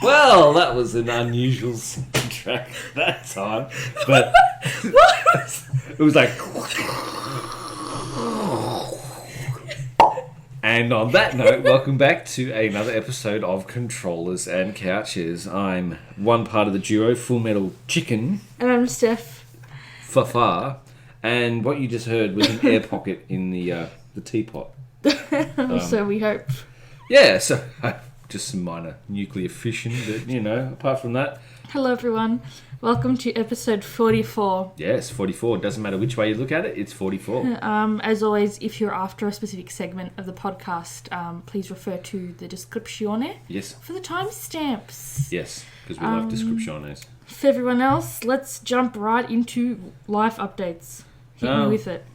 Well, that was an unusual soundtrack that time, but it was like. And on that note, welcome back to another episode of Controllers and Couches. I'm one part of the duo, FullMetalChicken. And I'm Stephfafafah. And what you just heard was an air pocket in the teapot. So we hope. Yeah, so just some minor nuclear fission, but apart from that. Hello everyone. Welcome to episode 44. Yes, 44. Doesn't matter which way you look at it, it's 44. As always, if you're after a specific segment of the podcast, please refer to the description. Yes. For the timestamps. Yes, because we love descriptions. For everyone else, let's jump right into life updates. Hit me with it.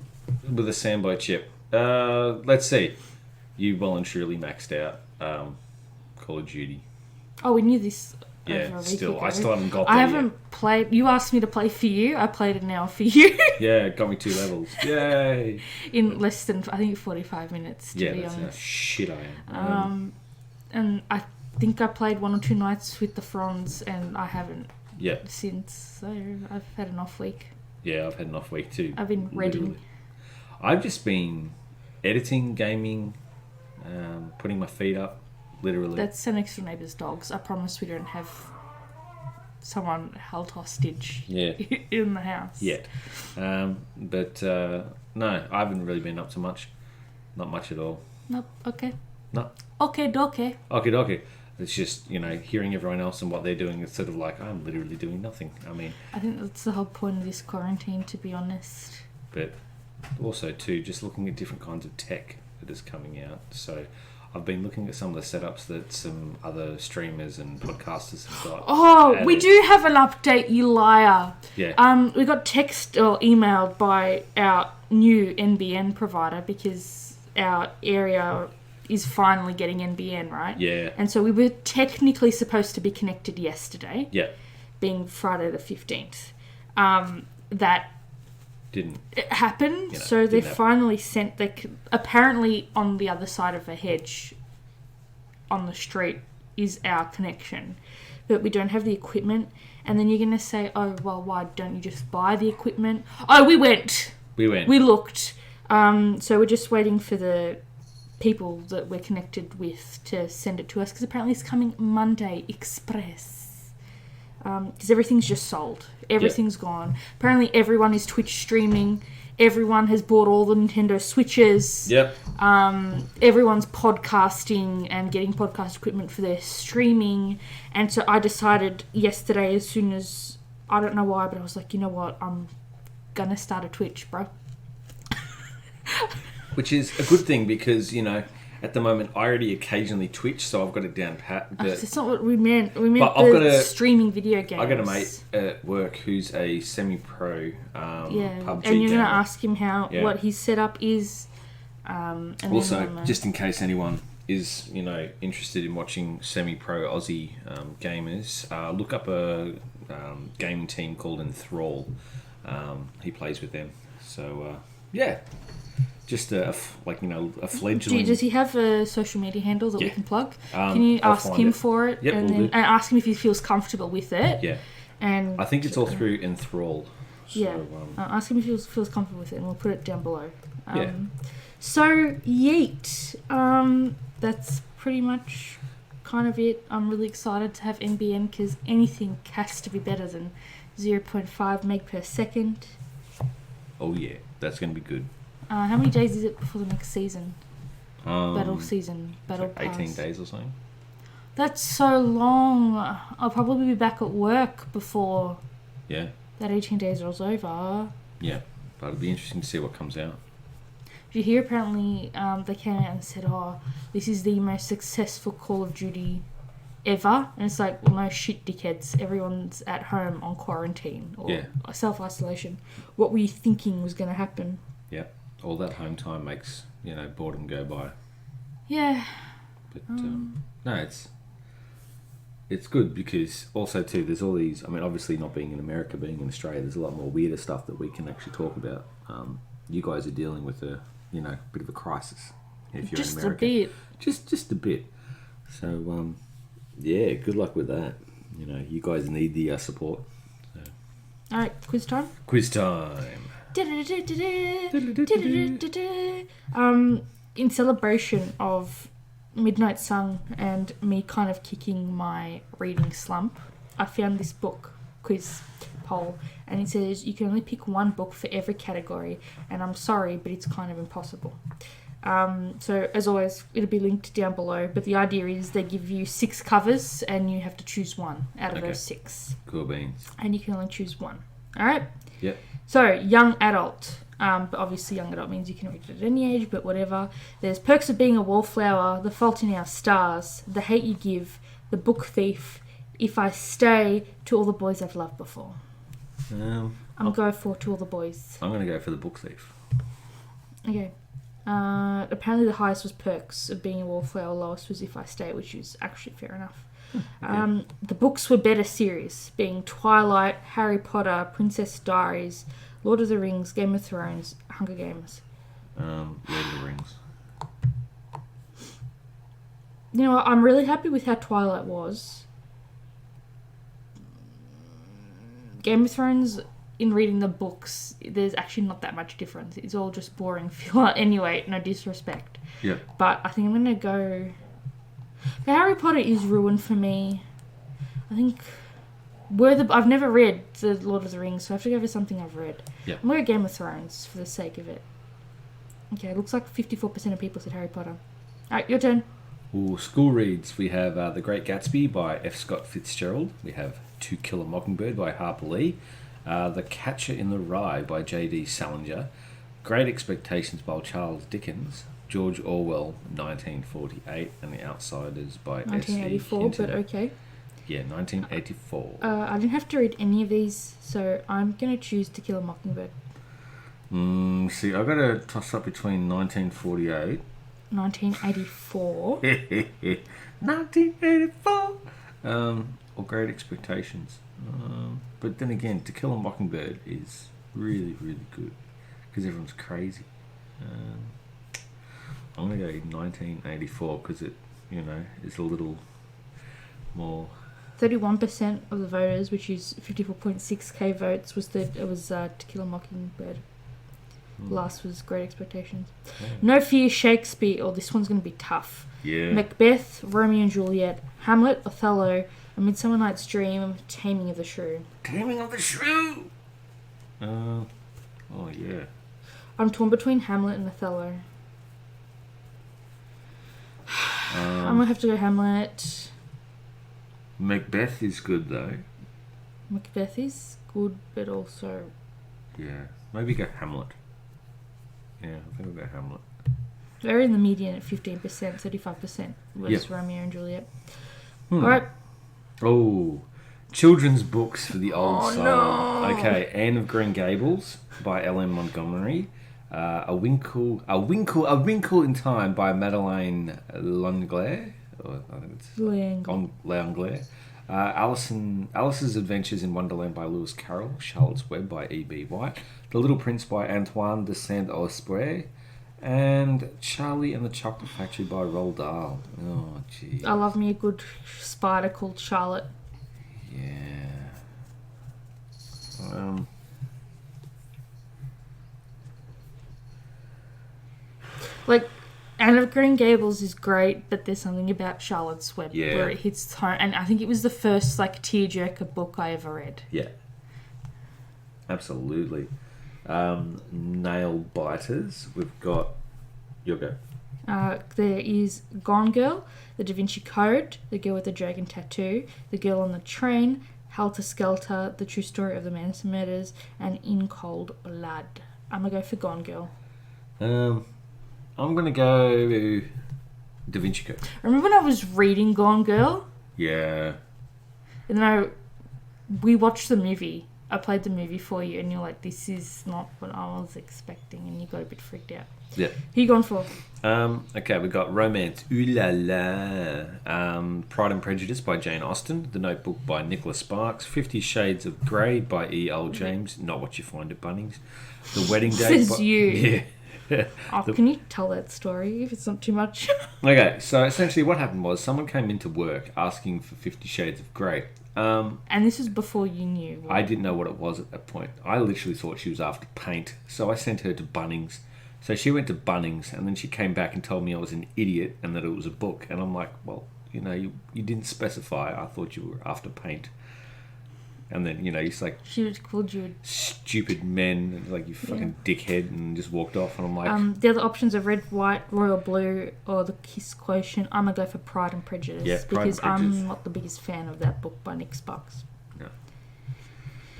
With a Sambo chip. Let's see. You well and truly maxed out Call of Duty. Oh, we knew this. Yeah, still. I still haven't got there I haven't played. You asked me to play for you. I played it now for you. Yeah, it got me 2 levels. Yay! In less than, I think, 45 minutes, to be honest. Yeah, that's how shit I am. And I think I played 1 or 2 nights with the Fronds, and I haven't since. So I've had an off week. Yeah, I've had an off week too. I've been reading. Literally. I've just been editing, gaming, putting my feet up. Literally. That's our next door neighbour's dogs. I promise we don't have someone held hostage in the house. Yet. But no, I haven't really been up to much. Not much at all. Nope. Okay. No. Okay, dokie. Okay. It's just, hearing everyone else and what they're doing. It's sort of like, I'm literally doing nothing. I mean... I think that's the whole point of this quarantine, to be honest. But also, too, just looking at different kinds of tech that is coming out. So... I've been looking at some of the setups that some other streamers and podcasters have got. Oh, we do have an update, you liar. Yeah. We got text or emailed by our new NBN provider because our area is finally getting NBN, right? Yeah. And so we were technically supposed to be connected yesterday. Yeah. Being Friday the 15th. That didn't happen, so they finally sent apparently on the other side of a hedge on the street is our connection, but we don't have the equipment. And then you're going to say, oh well, why don't you just buy the equipment? Oh, we looked, so we're just waiting for the people that we're connected with to send it to us, because apparently it's coming Monday express. Because everything's just sold. Everything's gone. Apparently everyone is Twitch streaming. Everyone has bought all the Nintendo Switches. Yep. Everyone's podcasting and getting podcast equipment for their streaming. And so I decided yesterday, as soon as... I don't know why, but I was like, you know what? I'm going to start a Twitch, bro. Which is a good thing because, at the moment, I already occasionally Twitch, so I've got it down pat. But that's not what we meant. We meant streaming video games. I've got a mate at work who's a semi-pro PUBG and you're going gamer. to ask him what his setup is. And also, just in case anyone is, interested in watching semi-pro Aussie gamers, look up a gaming team called Enthrall. He plays with them. So, yeah. Just a fledgling... Does he have a social media handle that we can plug? Can you ask him for it? Yep, and ask him if he feels comfortable with it? Yeah. And I think it's all through Enthrall. So, yeah. Ask him if he feels comfortable with it, and we'll put it down below. Yeah. So, yeet. That's pretty much kind of it. I'm really excited to have NBN because anything has to be better than 0.5 meg per second. Oh, yeah. That's going to be good. How many days is it before the next season? Battle like pass. 18 days or something. That's so long. I'll probably be back at work before that 18 days rolls over. Yeah, but it'll be interesting to see what comes out. Did you hear apparently they came out and said, this is the most successful Call of Duty ever? And it's like, well, no shit, dickheads. Everyone's at home on quarantine or self-isolation. What were you thinking was going to happen? Yeah. All that home time makes, boredom go by. Yeah. But, no, it's good because also, too, there's all these... I mean, obviously not being in America, being in Australia, there's a lot more weirder stuff that we can actually talk about. You guys are dealing with a bit of a crisis if you're just in America. A bit. Just a bit. So, Yeah, good luck with that. You know, you guys need the support. So. All right, quiz time. Quiz time. In celebration of Midnight Sun and me kind of kicking my reading slump, I found this book quiz poll, and it says you can only pick one book for every category, and I'm sorry, but it's kind of impossible. So as always, it'll be linked down below, but the idea is they give you 6 covers and you have to choose one out of those 6. Cool beans. And you can only choose one. All right? Yep. So, young adult. But obviously young adult means you can read it at any age, but whatever. There's Perks of Being a Wallflower, The Fault in Our Stars, The Hate You Give, The Book Thief, If I Stay, To All the Boys I've Loved Before. I'm going to go for To All the Boys. I'm going to go for The Book Thief. Okay. Apparently the highest was Perks of Being a Wallflower, lowest was If I Stay, which is actually fair enough. Yeah. The books were better series, being Twilight, Harry Potter, Princess Diaries, Lord of the Rings, Game of Thrones, Hunger Games. Lord of the Rings. You know what, I'm really happy with how Twilight was. Game of Thrones, in reading the books, there's actually not that much difference. It's all just boring filler. Anyway, no disrespect. Yeah. But I think I'm going to go... Harry Potter is ruined for me. I think... I've never read the Lord of the Rings, so I have to go for something I've read. Yeah. I'm going to go Game of Thrones for the sake of it. Okay, it looks like 54% of people said Harry Potter. Alright, your turn. Ooh, school reads. We have The Great Gatsby by F. Scott Fitzgerald. We have To Kill a Mockingbird by Harper Lee. The Catcher in the Rye by J.D. Salinger. Great Expectations by Charles Dickens. George Orwell, 1948. And The Outsiders by S.E. 1984, but okay. Yeah, 1984. I didn't have to read any of these, so I'm going to choose To Kill a Mockingbird. See, I've got to toss up between 1948. 1984. 1984! Or Great Expectations. But then again, To Kill a Mockingbird is really, really good. Because everyone's crazy. I'm going to go 1984 because it, you know, is a little more... 31% of the voters, which is 54.6k votes, was To Kill a Mockingbird. Last was Great Expectations. Yeah. No Fear, Shakespeare. Oh, this one's going to be tough. Yeah. Macbeth, Romeo and Juliet, Hamlet, Othello, A Midsummer Night's Dream, Taming of the Shrew. Taming of the Shrew! Oh, yeah. I'm torn between Hamlet and Othello. I'm going to have to go Hamlet. Macbeth is good, though. Macbeth is good, but also... Yeah. Maybe go Hamlet. Yeah, I think we'll go Hamlet. They're in the median at 15%, 35% was Romeo and Juliet. Alright. Oh, children's books for the old soul. No. Okay, Anne of Green Gables by L.M. Montgomery. A Winkle in Time by Madeleine L'Anglaire. I think it's L'Anglaire. Alice's Adventures in Wonderland by Lewis Carroll. Charlotte's Web by E.B. White. The Little Prince by Antoine de Saint-Exupéry. And Charlie and the Chocolate Factory by Roald Dahl. Oh, gee. I love me a good spider called Charlotte. Yeah. Like, Anne of Green Gables is great, but there's something about Charlotte's Web where it hits home. And I think it was the first, like, tearjerker book I ever read. Yeah. Absolutely. Nail biters. We've got... Your go. There is Gone Girl, The Da Vinci Code, The Girl with the Dragon Tattoo, The Girl on the Train, Helter Skelter, The True Story of the Manson Murders, and In Cold Blood. I'm going to go for Gone Girl. I'm going to go Da Vinci Code. Remember when I was reading Gone Girl? Yeah. And then we watched the movie. I played the movie for you, and you're like, this is not what I was expecting, and you got a bit freaked out. Yeah. Who you gone for? Okay, we've got Romance. Ooh la la. Pride and Prejudice by Jane Austen. The Notebook by Nicholas Sparks. 50 Shades of Grey by E.L. James. Not what you find at Bunnings. The Wedding Date. Says you. Yeah. Can you tell that story if it's not too much? Okay, so essentially what happened was someone came into work asking for 50 Shades of Grey. And this is before you knew. I didn't know what it was at that point. I literally thought she was after paint, so I sent her to Bunnings. So she went to Bunnings, and then she came back and told me I was an idiot and that it was a book. And I'm like, well, you didn't specify. I thought you were after paint. And then, he's like... She would called you... Stupid men, like, you fucking dickhead, and just walked off. And I'm like... the other options are red, white, royal blue, or the Kiss Quotient. I'm going to go for Pride and Prejudice. Yeah, Pride and Prejudice. I'm not the biggest fan of that book by Nick Sparks. No.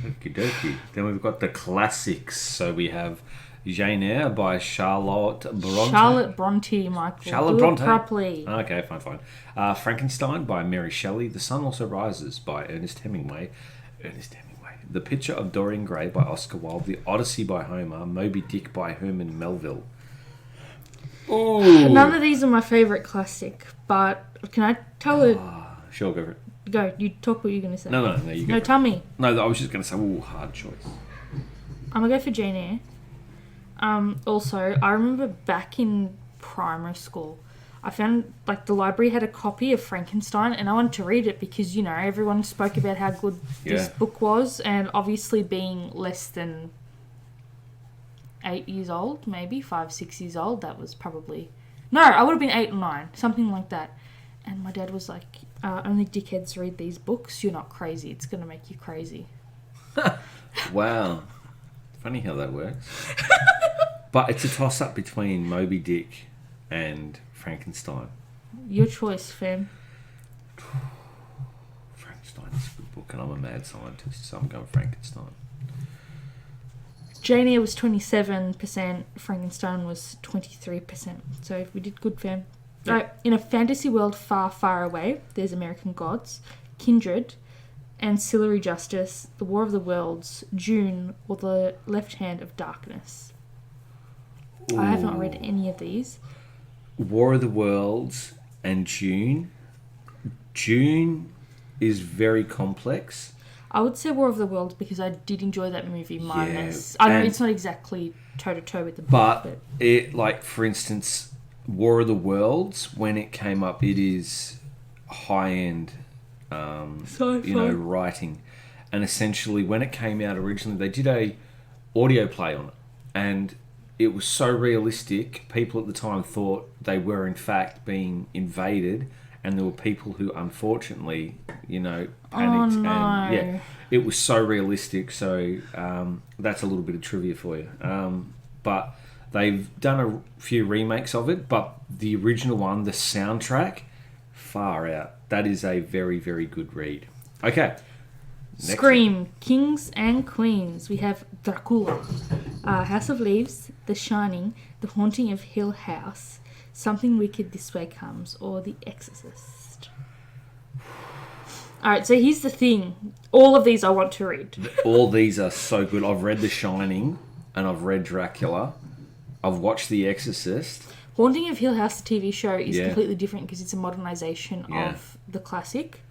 Okie dokie. Then we've got the classics. So we have Jane Eyre by Charlotte Bronte. Charlotte Bronte, Michael. Charlotte Bronte. Properly. Okay, fine. Frankenstein by Mary Shelley. The Sun Also Rises by Ernest Hemingway. The Picture of Dorian Gray by Oscar Wilde. The Odyssey by Homer. Moby Dick by Herman Melville. Ooh. None of these are my favourite classic, but can I tell it? Sure, go for it. Go, you talk what you're going to say. No, you go. No, tell me. No, I was just going to say, hard choice. I'm going to go for Jane Eyre. Also, I remember back in primary school, I found, the library had a copy of Frankenstein, and I wanted to read it because, everyone spoke about how good this book was, and obviously being less than 8 years old, maybe 5, 6 years old, that was probably... No, I would have been 8 or 9, something like that. And my dad was like, only dickheads read these books. You're not crazy. It's going to make you crazy. Wow. Funny how that works. But it's a toss-up between Moby Dick and Frankenstein. Your choice, fam. Frankenstein is a good book, and I'm a mad scientist, so I'm going Frankenstein. Jane Eyre was 27%, Frankenstein was 23%. So we did good, fam. Yep. Right, in a fantasy world far, far away, there's American Gods, Kindred, Ancillary Justice, The War of the Worlds, June, or The Left Hand of Darkness. Ooh. I have not read any of these. War of the Worlds and June. June is very complex. I would say War of the Worlds because I did enjoy that movie minus... I know it's not exactly toe-to-toe with the book, but... it, for instance, War of the Worlds, when it came up, it is high-end, writing. And essentially, when it came out originally, they did a audio play on it. And... it was so realistic, people at the time thought they were in fact being invaded, and there were people who unfortunately, panicked. Oh, no. And it was so realistic, so that's a little bit of trivia for you. But they've done a few remakes of it, but the original one, the soundtrack, far out. That is a very, very good read. Okay. Next Scream, one. Kings and Queens. We have Dracula, House of Leaves, The Shining, The Haunting of Hill House, Something Wicked This Way Comes, or The Exorcist. Alright, so here's the thing. All of these I want to read. All these are so good. I've read The Shining, and I've read Dracula. I've watched The Exorcist. Haunting of Hill House, the TV show, is completely different because it's a modernisation of the classic.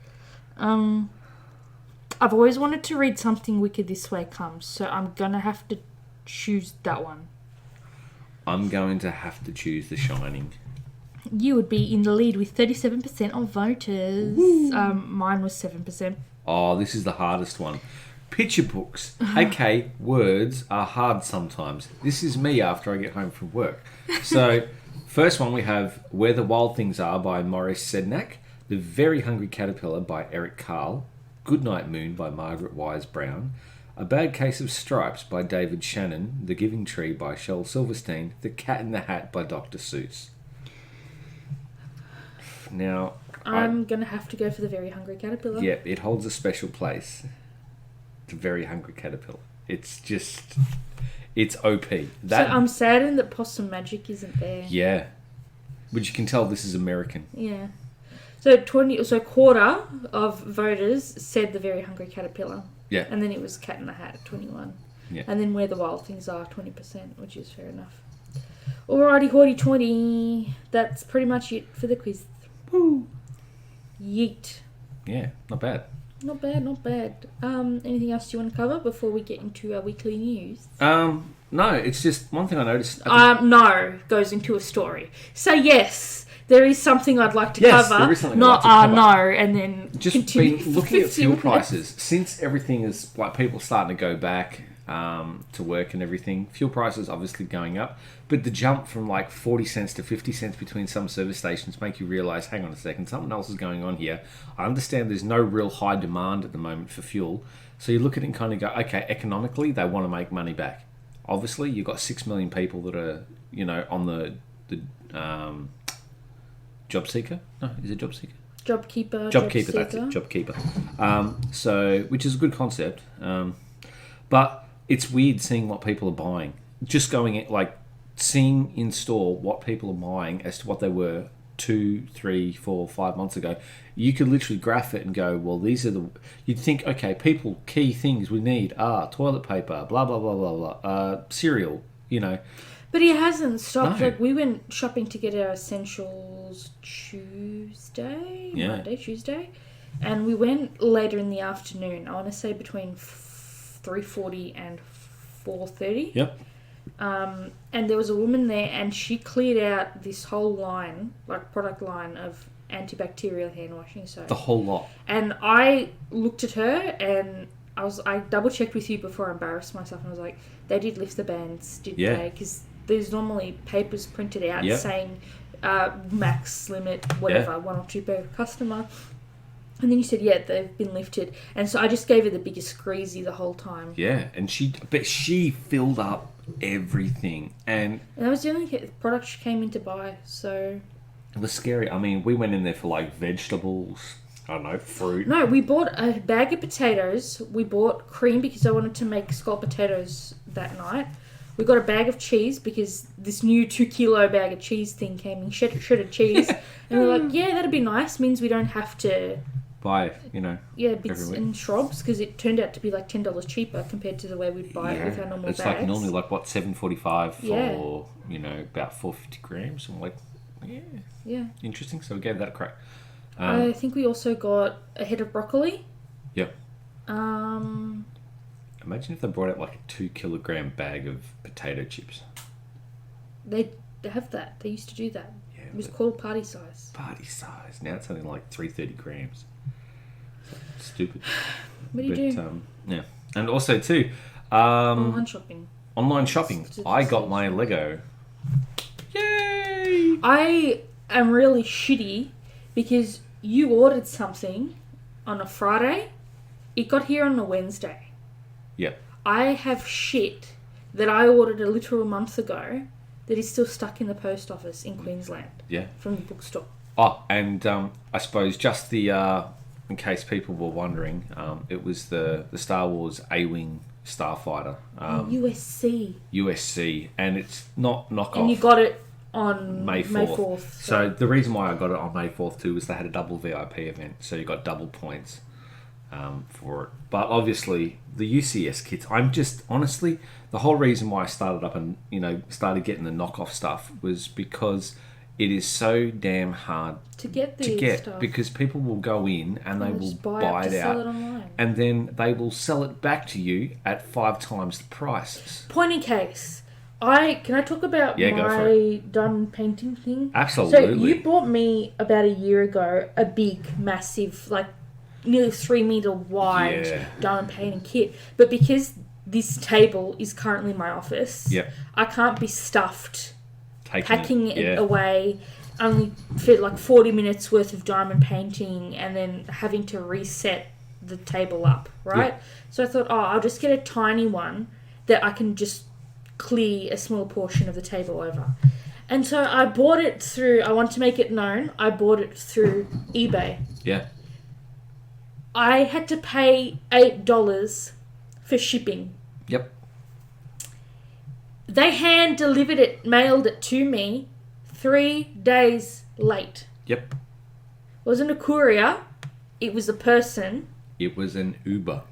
I've always wanted to read Something Wicked This Way Comes, so I'm going to have to choose that one. I'm going to have to choose The Shining. You would be in the lead with 37% of voters. Mine was 7%. Oh, this is the hardest one. Picture books, aka words, are hard sometimes. This is me after I get home from work. So, first one we have Where the Wild Things Are by Maurice Sednak, The Very Hungry Caterpillar by Eric Carle, Goodnight Moon by Margaret Wise Brown, A Bad Case of Stripes by David Shannon, The Giving Tree by Shel Silverstein, The Cat in the Hat by Dr. Seuss. Now, I'm going to have to go for The Very Hungry Caterpillar. Yeah, it holds a special place. The Very Hungry Caterpillar. It's just... it's OP. So I'm saddened that Possum Magic isn't there. Yeah. But you can tell this is American. Yeah. So quarter of voters said The Very Hungry Caterpillar. Yeah. And then it was Cat in the Hat at 21. Yeah. And then Where the Wild Things Are, 20%, which is fair enough. Alrighty, hoity 20. That's pretty much it for the quiz. Woo. Yeet. Yeah, not bad. Not bad, not bad. Anything else you want to cover before we get into our weekly news? No, No, it's just one thing I noticed. No, goes into a story. So yes, there is something I'd like to cover. There is something not I'd like to cover. no, and then Just continue been looking at fuel prices since everything is like people starting to go back to work and everything. Fuel prices obviously going up, but the jump from like 40 cents to 50 cents between some service stations make you realise, hang on a second, something else is going on here. I understand there's no real high demand at the moment for fuel, so you look at it and kind of go, okay, economically they want to make money back. Obviously, you've got 6 million people that are, on the job seeker. No, is it job seeker? JobKeeper. JobKeeper, that's it. JobKeeper. So, which is a good concept. But it's weird seeing what people are buying. Just going at, seeing in store what people are buying as to what they were 2, 3, 4, 5 months ago. You could literally graph it and go, well, these are the... You'd think, okay, key things we need are toilet paper, blah, blah, blah, blah, blah, cereal, But he hasn't stopped. No. We went shopping to get our essentials Monday, Tuesday. And we went later in the afternoon. I want to say between 3:40 and 4:30. Yep. And there was a woman there, and she cleared out this whole line, product line of antibacterial hand washing soap. The whole lot. And I looked at her, and I double checked with you before I embarrassed myself, and I was like, they did lift the bans, didn't they? Because there's normally papers printed out saying max limit, whatever, 1 or 2 per customer. And then you said, they've been lifted. And so I just gave her the biggest squeezy the whole time. Yeah, and she filled up everything. And that was the only product she came in to buy, so... It was scary. I mean, we went in there for, vegetables, I don't know, fruit. No, we bought a bag of potatoes. We bought cream because I wanted to make scalloped potatoes that night. We got a bag of cheese because this new 2-kilo bag of cheese thing came in, shredded cheese. And we were like, that'd be nice. Means we don't have to... buy, bits and shrubs, because it turned out to be $10 cheaper compared to the way we'd buy it with our normal bags. It's normally $7.45 for, about 450 grams. I'm like, interesting. So we gave that a crack. I think we also got a head of broccoli. Yep. Imagine if they brought out a 2-kilogram bag of potato chips. They have that. They used to do that. Yeah, it was called party size. Party size. Now it's only 330 grams. Stupid. What do you do? Yeah. And also too, online shopping. I got my Lego. Yay! I am really shitty because you ordered something on a Friday. It got here on a Wednesday. Yep. I have shit that I ordered a literal month ago that is still stuck in the post office in Queensland. Yeah. From the bookstore. Oh, and I suppose just in case people were wondering, it was the Star Wars A-Wing starfighter. USC, and it's not knockoff. And you got it on May 4th. So the reason why I got it on May 4th too was they had a double VIP event, so you got double points for it. But obviously the UCS kits, I'm just honestly, the whole reason why I started up and started getting the knockoff stuff was because it is so damn hard to get stuff. Because people will go in and they will buy it out, and then they will sell it back to you at 5 times the price. Point in case, can I talk about my diamond painting thing? Absolutely. So you bought me about a year ago a big, massive, nearly 3 meter wide diamond painting kit, but because this table is currently in my office, I can't be stuffed packing it away, only for 40 minutes worth of diamond painting and then having to reset the table up, right? So I thought, I'll just get a tiny one that I can just clear a small portion of the table over. And so I bought it through, I want to make it known, I bought it through eBay. Yeah. I had to pay $8 for shipping. Yep. They hand delivered it, mailed it to me 3 days late. Yep. It wasn't a courier. It was a person. It was an Uber.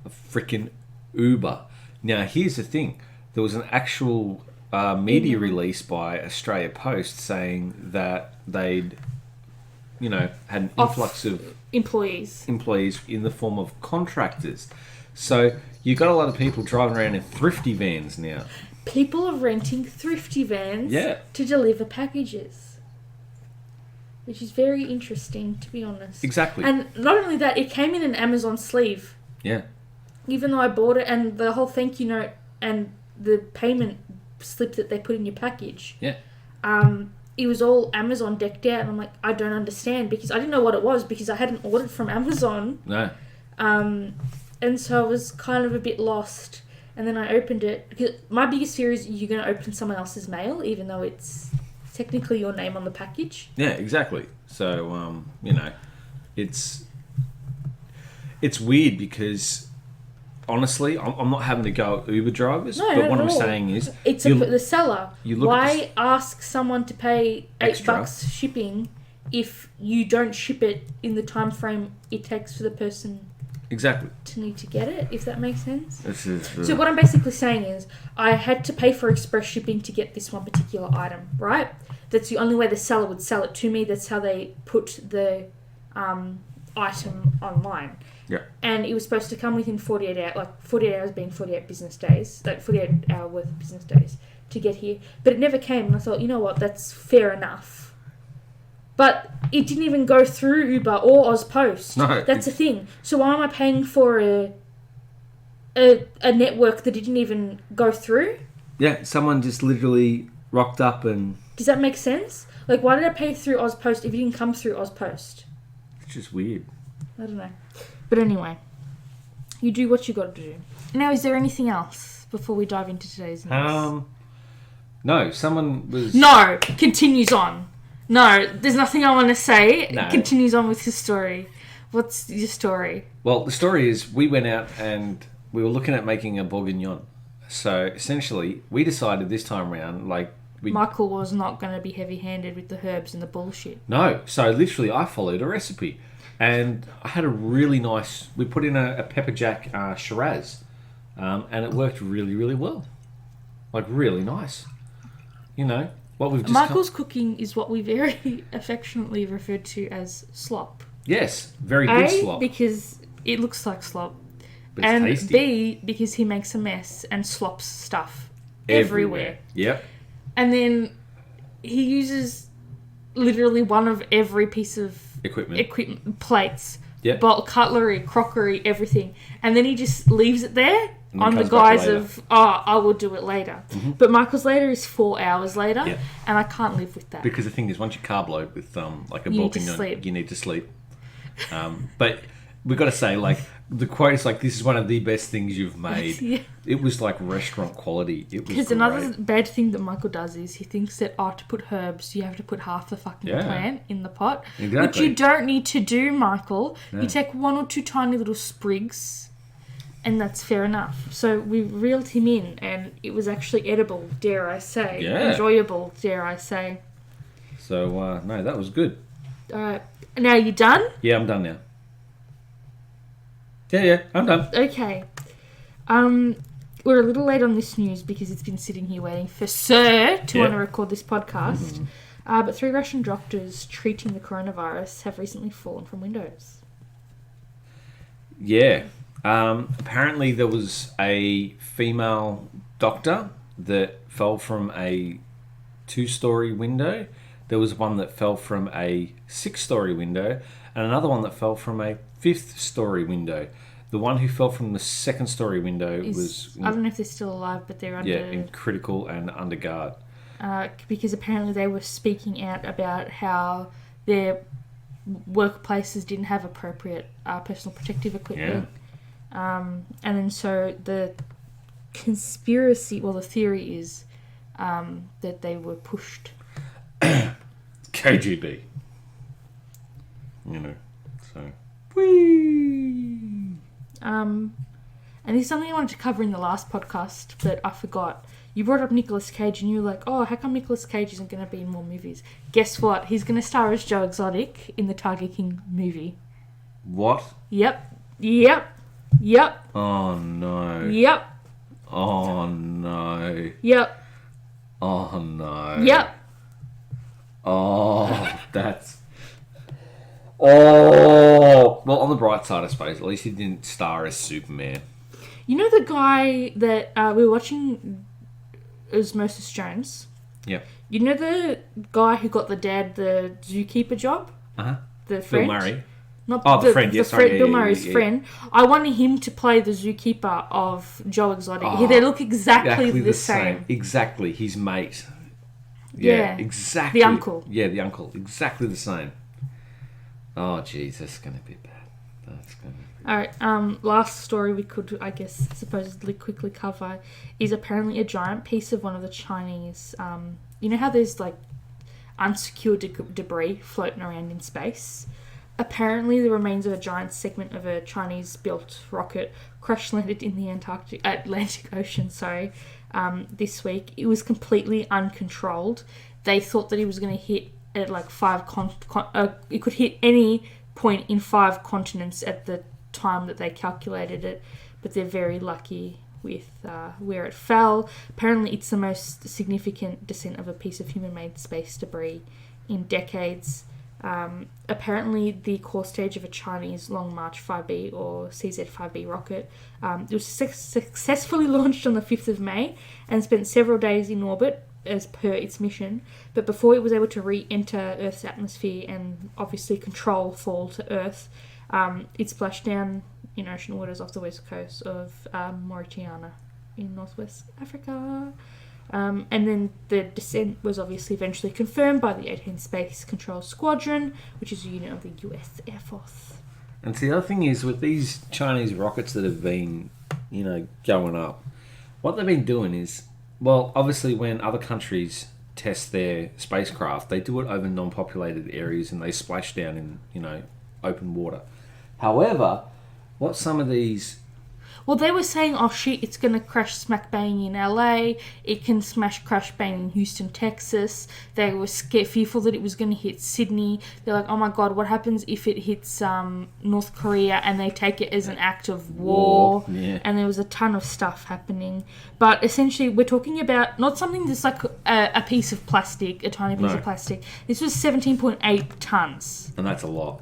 A freaking Uber. Now, here's the thing. There was an actual media release by Australia Post saying that they'd, had an influx of employees in the form of contractors. So You got a lot of people driving around in thrifty vans now. People are renting thrifty vans to deliver packages. Which is very interesting, to be honest. Exactly. And not only that, it came in an Amazon sleeve. Yeah. Even though I bought it, and the whole thank you note and the payment slip that they put in your package. Yeah. It was all Amazon decked out, and I'm like, I don't understand, because I didn't know what it was, because I hadn't ordered from Amazon. No. And so I was kind of a bit lost. And then I opened it. Because my biggest fear is you're going to open someone else's mail, even though it's technically your name on the package. Yeah, exactly. So, it's weird because, honestly, I'm not having to go at Uber drivers, but what I'm saying is... It's the seller. Why ask someone to pay $8 shipping if you don't ship it in the time frame it takes for the person... Exactly. To need to get it, if that makes sense. So what I'm basically saying is, I had to pay for express shipping to get this one particular item, right? That's the only way the seller would sell it to me. That's how they put the item online. Yeah. And it was supposed to come within 48 hours, like 48 hours being 48 business days, like 48 hour worth of business days to get here. But it never came, and I thought, you know what, that's fair enough. But it didn't even go through Uber or Ozpost. No. That's the thing. So why am I paying for a network that didn't even go through? Yeah, someone just literally rocked up and... Does that make sense? Like, why did I pay through Ozpost if it didn't come through Ozpost? It's just weird. I don't know. But anyway, you do what you got to do. Now, is there anything else before we dive into today's news? No, someone was... No! Continues on. No, there's nothing I want to say. No. It continues on with his story. What's your story? Well, the story is we went out and we were looking at making a bourguignon. So, essentially, we decided this time around, Michael was not going to be heavy-handed with the herbs and the bullshit. No. So, literally, I followed a recipe. And I had a really nice... We put in a pepper jack Shiraz. And it worked really, really well. Like, really nice. You know... Michael's cooking is what we very affectionately referred to as slop. Yes, very good slop. Because it looks like slop. But it's tasty. B, because he makes a mess and slops stuff everywhere. Yep. And then he uses literally one of every piece of equipment plates, cutlery, crockery, everything. And then he just leaves it there. On the guise of, I will do it later. Mm-hmm. But Michael's later is 4 hours later, and I can't live with that. Because the thing is, once you carb load with like a bourguignon, you need to sleep. But we've got to say, the quote is this is one of the best things you've made. Yeah. It was like restaurant quality. It was Because another bad thing that Michael does is he thinks that, to put herbs, you have to put half the fucking plant in the pot. Exactly. Which you don't need to do, Michael. No. You take one or two tiny little sprigs... And that's fair enough. So we reeled him in, and it was actually edible, dare I say. Yeah. Enjoyable, dare I say. So, no, that was good. All right. Now, you done? Yeah, I'm done now. Yeah, I'm done. Okay. We're a little late on this news because it's been sitting here waiting for Sir to want to record this podcast. Mm-hmm. But 3 Russian doctors treating the coronavirus have recently fallen from windows. Yeah. Apparently there was a female doctor that fell from a 2-story window. There was one that fell from a 6-story window, and another one that fell from a 5th-story window. The one who fell from the 2nd-story window was... I don't know if they're still alive, but they're under... Yeah, in critical and under guard. Because apparently they were speaking out about how their workplaces didn't have appropriate personal protective equipment. Yeah. And then so the the theory is that they were pushed. KGB. So. Whee! And this is something I wanted to cover in the last podcast, but I forgot. You brought up Nicolas Cage and you were like, how come Nicolas Cage isn't going to be in more movies? Guess what? He's going to star as Joe Exotic in the Tiger King movie. What? Yep. Oh, no. Yep. Oh, no. Yep. Oh, no. Yep. Oh, that's... Oh! Well, on the bright side, I suppose, at least he didn't star as Superman. You know the guy that we were watching, Osmosis Jones? Yeah. You know the guy who got the zookeeper job? Uh-huh. The friend? Bill Murray. Not the friend, yes. Bill Murray's friend. I wanted him to play the zookeeper of Joe Exotic. They look exactly the same. Exactly. His mate. Yeah. Exactly. The uncle. Yeah, the uncle. Exactly the same. Oh, jeez, that's going to be bad. That's going to be... All right. Last story we could, I guess, supposedly quickly cover is apparently a giant piece of one of the Chinese. You know how there's like unsecured debris floating around in space? Apparently, the remains of a giant segment of a Chinese-built rocket crash-landed in the Atlantic Ocean. This week. It was completely uncontrolled. They thought that it was going to hit at like it could hit any point in 5 continents at the time that they calculated it, but they're very lucky with where it fell. Apparently, it's the most significant descent of a piece of human-made space debris in decades. Apparently, the core stage of a Chinese Long March 5B or CZ-5B rocket it was successfully launched on the 5th of May and spent several days in orbit as per its mission. But before it was able to re-enter Earth's atmosphere and obviously control fall to Earth, it splashed down in ocean waters off the west coast of Mauritania in northwest Africa. And then the descent was obviously eventually confirmed by the 18th Space Control Squadron, which is a unit of the US Air Force. And see, the other thing is, with these Chinese rockets that have been, going up, what they've been doing is, well, obviously when other countries test their spacecraft, they do it over non-populated areas and they splash down in, open water. However, what some of these... Well, they were saying, oh shit, it's going to crash smack bang in LA. It can crash bang in Houston, Texas. They were fearful that it was going to hit Sydney. They're like, oh my god, what happens if it hits North Korea and they take it as an act of war? Yeah. And there was a ton of stuff happening. But essentially, we're talking about not something that's like a piece of plastic, a tiny piece of plastic. This was 17.8 tons. And that's a lot.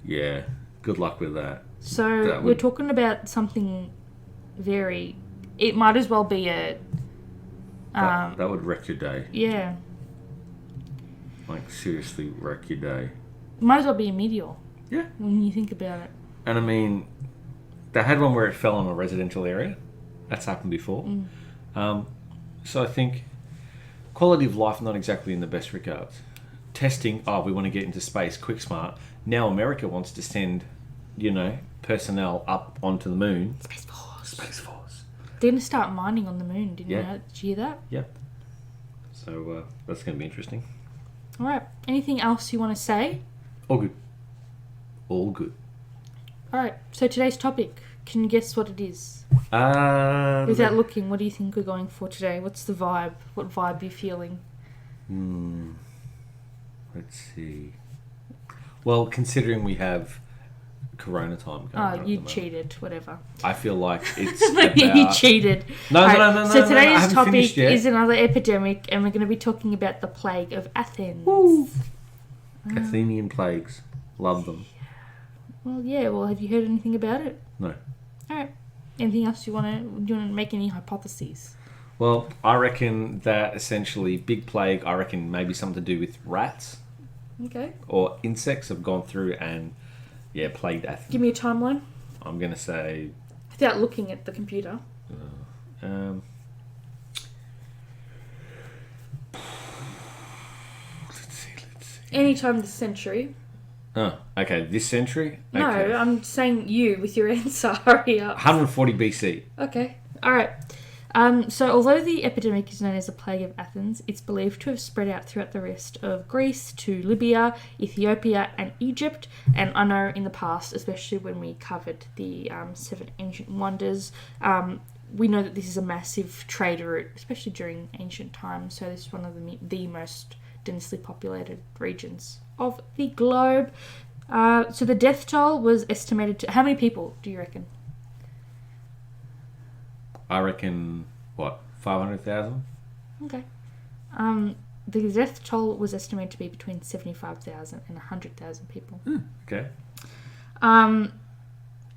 Yeah, good luck with that. So we're talking about something very... It might as well be a... that would wreck your day. Yeah. Like, seriously wreck your day. It might as well be a meteor. Yeah. When you think about it. And I mean, they had one where it fell on a residential area. That's happened before. So I think quality of life not exactly in the best regards. Testing, we want to get into space, quick, smart. Now America wants to send, personnel up onto the moon. Space Force. They're going to start mining on the moon, did you hear that? Yep. So that's going to be interesting. All right. Anything else you want to say? All good. All right. So today's topic, can you guess what it is? Without looking, what do you think we're going for today? What's the vibe? What vibe are you feeling? Let's see. Well, considering we have Corona time going on. You cheated, whatever. I feel like it's about... You cheated. No. So today's topic is another epidemic, and we're going to be talking about the plague of Athens. Woo. Athenian plagues. Love them. Well, yeah. Well, have you heard anything about it? No. All right. Anything else do you want to make any hypotheses? Well, I reckon that essentially big plague, I reckon maybe something to do with rats. Okay. Or insects have gone through and, plagued Athens. Give me a timeline. I'm going to say... Without looking at the computer. Let's see. Any time this century. Oh, okay. This century? Okay. No, I'm saying you with your answer. Hurry up. 140 BC. Okay. All right. So although the epidemic is known as the Plague of Athens, it's believed to have spread out throughout the rest of Greece to Libya, Ethiopia and Egypt. And I know in the past, especially when we covered the 7 Ancient Wonders, we know that this is a massive trade route, especially during ancient times. So this is one of the most densely populated regions of the globe. So the death toll was estimated to... How many people do you reckon? I reckon, 500,000? Okay. The death toll was estimated to be between 75,000 and 100,000 people. Okay.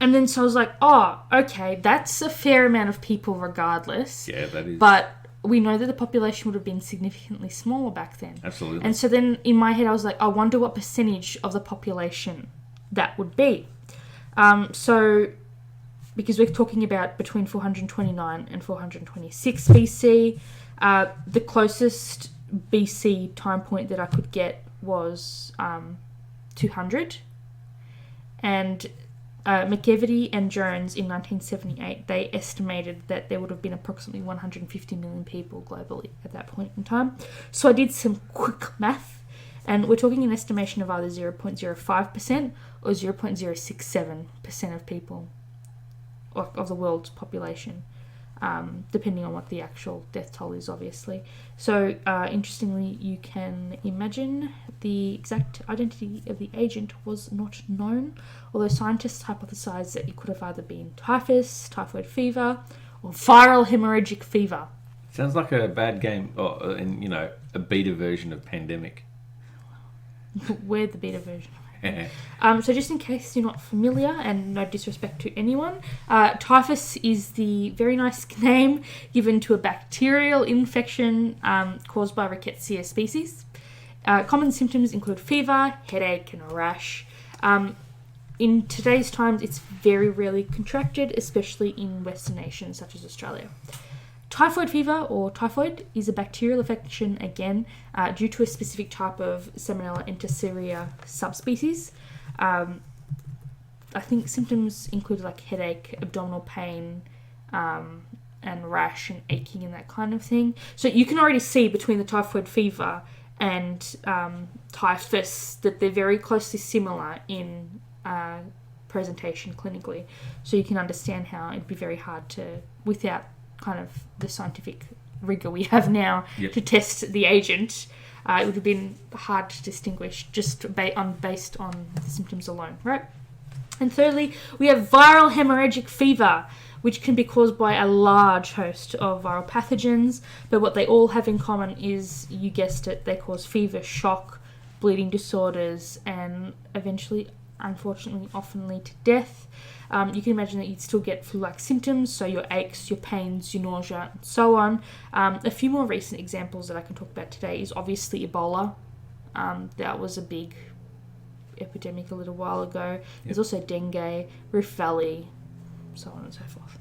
And then so I was like, oh, okay, that's a fair amount of people regardless. Yeah, that is. But we know that the population would have been significantly smaller back then. Absolutely. And so then in my head I was like, I wonder what percentage of the population that would be. So, because we're talking about between 429 and 426 BC, the closest BC time point that I could get was 200. And McEvedy and Jones in 1978, they estimated that there would have been approximately 150 million people globally at that point in time. So I did some quick math, and we're talking an estimation of either 0.05% or 0.067% of people, of the world's population, depending on what the actual death toll is, obviously. So, interestingly, you can imagine the exact identity of the agent was not known, although scientists hypothesized that it could have either been typhus, typhoid fever, or viral hemorrhagic fever. Sounds like a bad game, or a beta version of Pandemic. We're the beta version of it. So just in case you're not familiar, and no disrespect to anyone, typhus is the very nice name given to a bacterial infection caused by Rickettsia species. Common symptoms include fever, headache, and a rash. In today's times, it's very rarely contracted, especially in Western nations such as Australia. Typhoid fever, or typhoid, is a bacterial infection, again, due to a specific type of Salmonella enterocerea subspecies. I think symptoms include like headache, abdominal pain, and rash and aching and that kind of thing. So you can already see between the typhoid fever and typhus that they're very closely similar in presentation clinically. So you can understand how it'd be very hard to, without kind of the scientific rigor we have now to test the agent, it would have been hard to distinguish just based on the symptoms alone, right? And thirdly, we have viral hemorrhagic fever, which can be caused by a large host of viral pathogens, but what they all have in common is, you guessed it, they cause fever, shock, bleeding disorders, and eventually, unfortunately, often lead to death. You can imagine that you'd still get flu-like symptoms, so your aches, your pains, your nausea, and so on. A few more recent examples that I can talk about today is obviously Ebola. That was a big epidemic a little while ago. There's also dengue, Rift Valley, so on and so forth.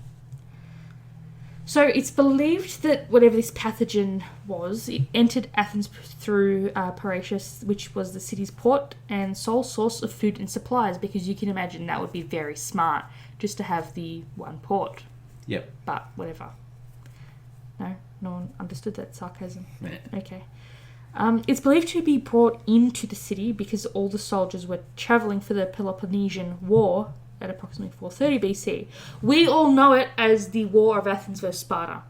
So it's believed that whatever this pathogen was, it entered Athens through Paratius, which was the city's port and sole source of food and supplies, because you can imagine that would be very smart just to have the one port. Yep. But whatever. No one understood that sarcasm. Yeah. Okay. It's believed to be brought into the city because all the soldiers were travelling for the Peloponnesian War at approximately 430 BC. We all know it as the War of Athens versus Sparta.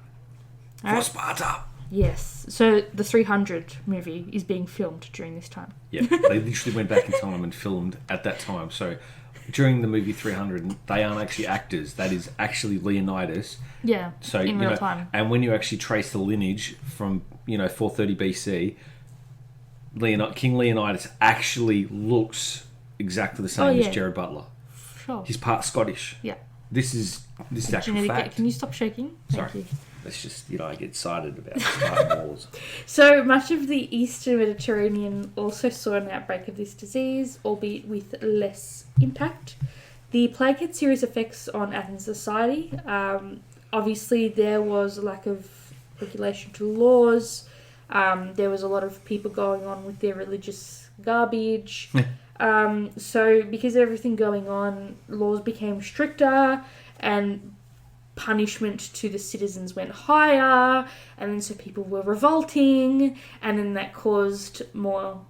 Right? For Sparta! Yes. So the 300 movie is being filmed during this time. Yeah, they literally went back in time and filmed at that time. So during the movie 300, they aren't actually actors. That is actually Leonidas. Yeah, so, in real time. And when you actually trace the lineage from, 430 BC, King Leonidas actually looks exactly the same as Jared Butler. Sure. He's part Scottish. Yeah. This is actual fact. Can you stop shaking? Sorry. Thank you. That's just, I get excited about Spartan wars. So much of the Eastern Mediterranean also saw an outbreak of this disease, albeit with less impact. The plague had serious effects on Athens society. Obviously, there was a lack of regulation to laws. There was a lot of people going on with their religious garbage. So because of everything going on, laws became stricter and punishment to the citizens went higher, and then so people were revolting, and then that caused more,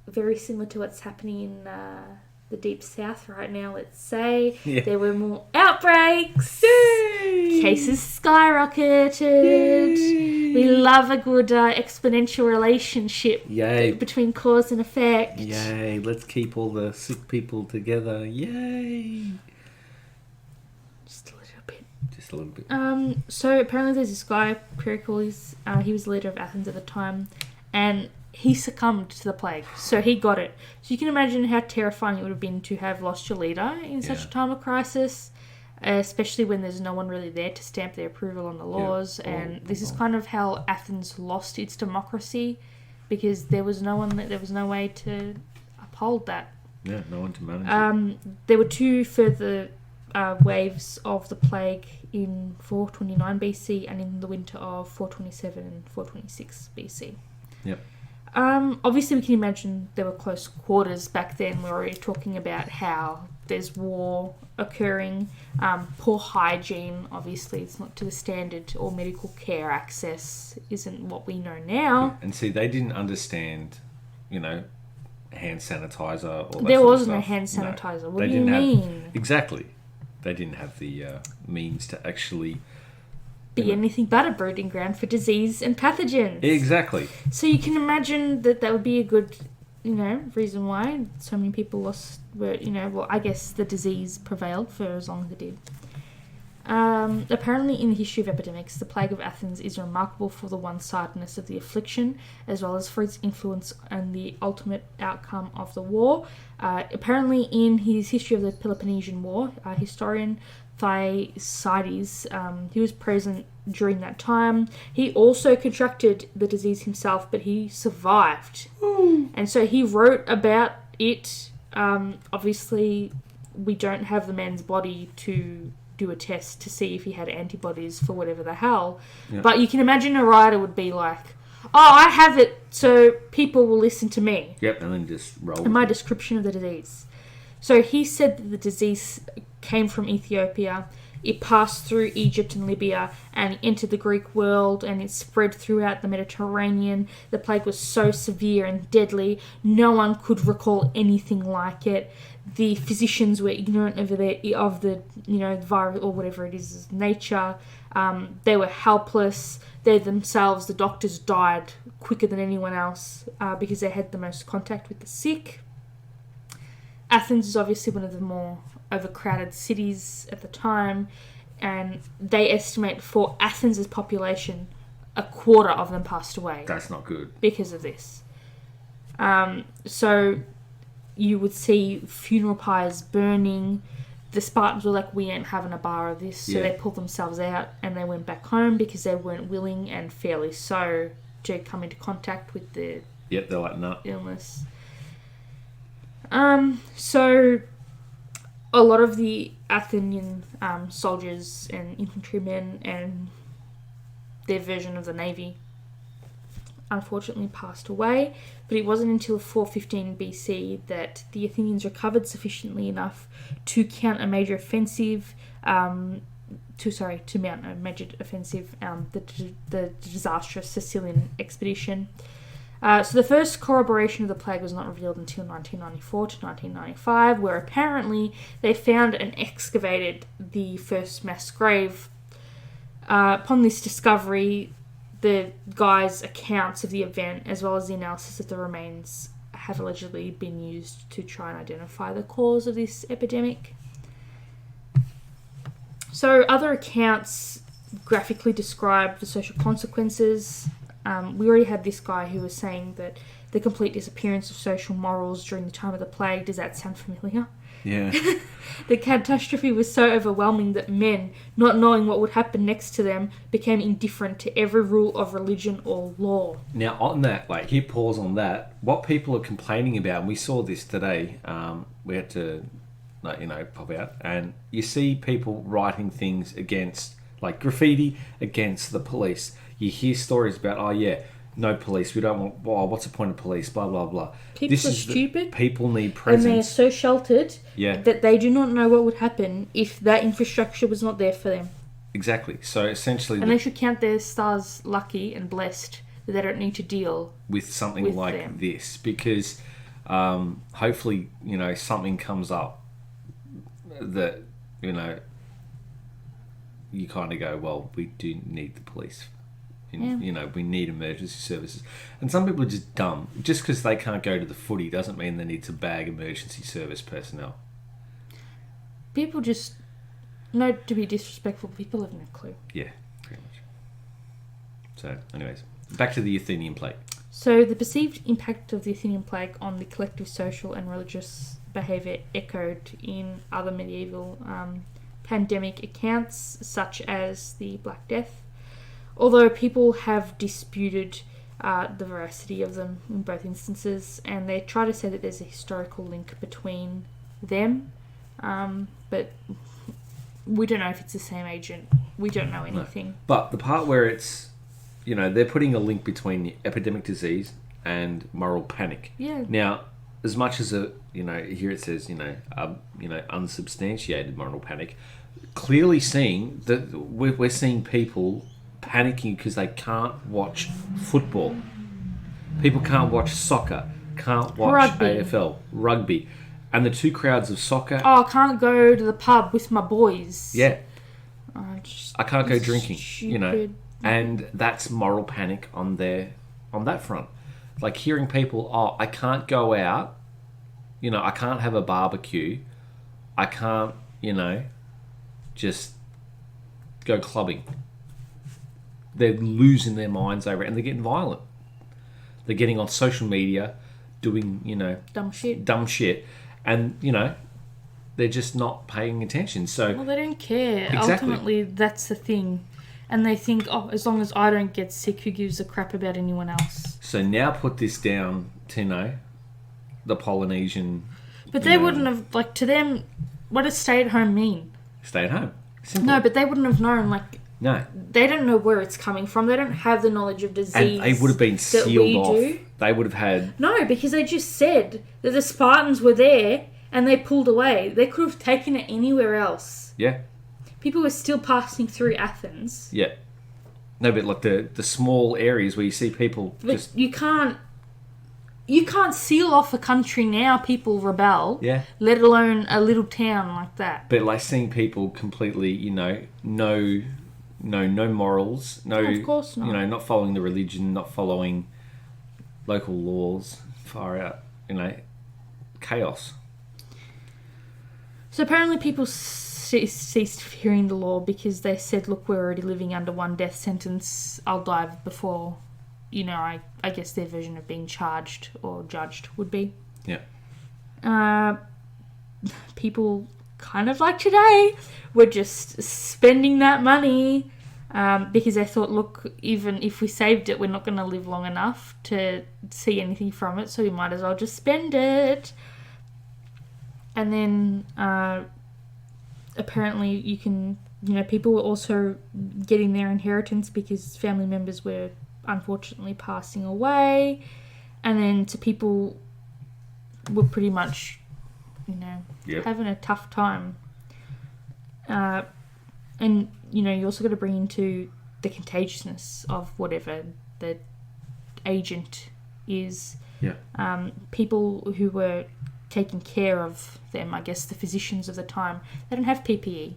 very similar to what's happening in the Deep South right now, let's say. Yeah. There were more outbreaks. Yay! Cases skyrocketed. Yay! We love a good exponential relationship between cause and effect. Yay! Let's keep all the sick people together. Yay! Just a little bit. Just a little bit. So apparently there's this guy, Pericles, he was the leader of Athens at the time, and he succumbed to the plague, so he got it. So you can imagine how terrifying it would have been to have lost your leader in such a time of crisis, especially when there's no one really there to stamp their approval on the laws. And this is kind of how Athens lost its democracy, because there was no way to uphold that. Yeah, no one to manage it. There were two further waves of the plague in 429 BC and in the winter of 427 and 426 BC. Yep. Obviously, we can imagine there were close quarters back then. We're already talking about how there's war occurring, poor hygiene. Obviously, it's not to the standard, or medical care access isn't what we know now. Yeah. And see, they didn't understand, hand sanitizer. Or that there sort was of no stuff. hand sanitizer. No, what do you mean? Exactly. They didn't have the means to actually be anything but a breeding ground for disease and pathogens. Exactly. So you can imagine that would be a good, reason why so many people lost. I guess the disease prevailed for as long as it did. Apparently, in the history of epidemics, the plague of Athens is remarkable for the one-sidedness of the affliction, as well as for its influence on the ultimate outcome of the war. Apparently, in his history of the Peloponnesian War, historian Thucydides, he was present during that time. He also contracted the disease himself, but he survived. And so he wrote about it. Obviously, we don't have the man's body to do a test to see if he had antibodies for whatever the hell. Yep. But you can imagine a writer would be like, I have it, so people will listen to me. Yep, and then just roll. And my description of the disease. So he said that the disease came from Ethiopia. It passed through Egypt and Libya and entered the Greek world, and it spread throughout the Mediterranean. The plague was so severe and deadly, no one could recall anything like it. The physicians were ignorant of the virus or whatever it is, nature. They were helpless. They themselves, the doctors, died quicker than anyone else because they had the most contact with the sick. Athens is obviously one of the more overcrowded cities at the time, and they estimate for Athens' population, a quarter of them passed away. That's not good. Because of this. So you would see funeral pyres burning. The Spartans were like, we ain't having a bar of this. So they pulled themselves out and they went back home because they weren't willing, and fairly so, to come into contact with the they're like, nah. illness. So a lot of the Athenian soldiers and infantrymen and their version of the navy unfortunately passed away, but it wasn't until 415 BC that the Athenians recovered sufficiently enough to mount a major offensive, the disastrous Sicilian expedition. So the first corroboration of the plague was not revealed until 1994 to 1995, where apparently they found and excavated the first mass grave. Upon this discovery, the guys' accounts of the event, as well as the analysis of the remains, have allegedly been used to try and identify the cause of this epidemic. So other accounts graphically describe the social consequences. We already had this guy who was saying that the complete disappearance of social morals during the time of the plague. Does that sound familiar? Yeah. The catastrophe was so overwhelming that men, not knowing what would happen next to them, became indifferent to every rule of religion or law. Now, on that, hit pause on that. What people are complaining about, and we saw this today, we had to, pop out, and you see people writing things against, like graffiti against the police. You hear stories about, no police, we don't want, what's the point of police, blah, blah, blah. People are stupid. People need presence. And they are so sheltered that they do not know what would happen if that infrastructure was not there for them. Exactly. So essentially... And they should count their stars lucky and blessed that they don't need to deal with something like this. Because hopefully, something comes up that, you kind of go, well, we do need the police. We need emergency services. And some people are just dumb. Just because they can't go to the footy doesn't mean they need to bag emergency service personnel. People just know to be disrespectful. People have no clue. Yeah, pretty much. So, anyways, back to the Athenian plague. So the perceived impact of the Athenian plague on the collective social and religious behaviour echoed in other medieval pandemic accounts, such as the Black Death, although people have disputed the veracity of them in both instances, and they try to say that there's a historical link between them, but we don't know if it's the same agent. We don't know anything. No. But the part where it's, they're putting a link between the epidemic disease and moral panic. Yeah. Now, as much as here it says, unsubstantiated moral panic, clearly seeing that we're seeing people panicking because they can't watch football. People can't watch soccer, can't watch AFL, rugby. And the two crowds of soccer... Oh, I can't go to the pub with my boys. Yeah. I can't go drinking, stupid. And that's moral panic on that front. Like hearing people, I can't go out, I can't have a barbecue, I can't, just go clubbing. They're losing their minds over it, and they're getting violent. They're getting on social media, doing, dumb shit, and, they're just not paying attention. So, well, they don't care. Exactly. Ultimately, that's the thing. And they think, as long as I don't get sick, who gives a crap about anyone else? So now put this down to, the Polynesian... But they wouldn't have, to them, what does stay at home mean? Stay at home. Simple. No, but they wouldn't have known, No. They don't know where it's coming from. They don't have the knowledge of disease. And they would have been sealed off. Do. They would have had... No, because they just said that the Spartans were there and they pulled away. They could have taken it anywhere else. Yeah. People were still passing through Athens. Yeah. No, but the small areas where you see people but you can't seal off a country now. People rebel. Yeah. Let alone a little town like that. But seeing people completely, no morals, of course not. Not following the religion, not following local laws, far out, chaos. So apparently people ceased fearing the law because they said, look, we're already living under one death sentence. I'll die before, I guess their version of being charged or judged would be. Yeah. People kind of like today were just spending that money because they thought, look, even if we saved it, we're not going to live long enough to see anything from it, so we might as well just spend it. And then apparently you can, people were also getting their inheritance because family members were unfortunately passing away. And then to people were pretty much, Yep. having a tough time. And, you also got to bring into the contagiousness of whatever the agent is. Yeah. People who were taking care of them, I guess the physicians of the time, they don't have PPE.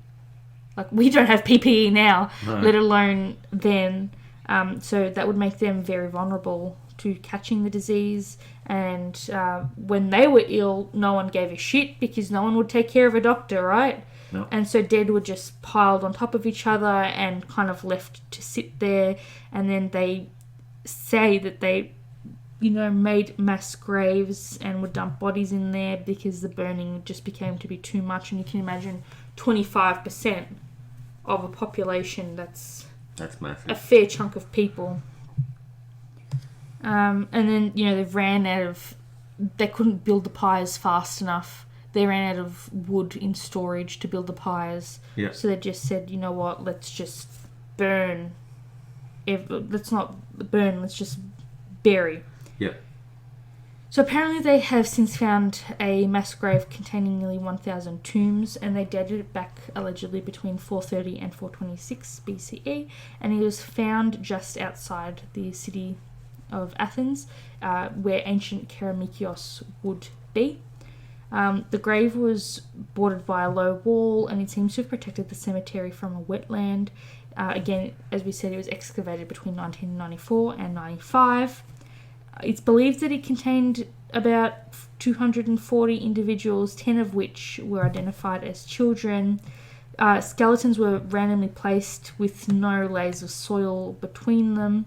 We don't have PPE now, no. Let alone then. So that would make them very vulnerable to catching the disease. And when they were ill, no one gave a shit because no one would take care of a doctor, right? No. And so dead were just piled on top of each other and kind of left to sit there. And then they say that they, made mass graves and would dump bodies in there because the burning just became to be too much. And you can imagine 25% of a population, that's massive. A fair chunk of people. And then, they couldn't build the pyres fast enough. They ran out of wood in storage to build the pyres. Yeah. So they just said, you know what, let's just burn. Let's not burn, let's just bury. Yeah. So apparently they have since found a mass grave containing nearly 1,000 tombs, and they dated it back allegedly between 430 and 426 BCE, and it was found just outside the city of Athens, where ancient Keramikos would be. The grave was bordered by a low wall, and it seems to have protected the cemetery from a wetland. Again, as we said, it was excavated between 1994 and 95. It's believed that it contained about 240 individuals, 10 of which were identified as children. Skeletons were randomly placed with no layers of soil between them.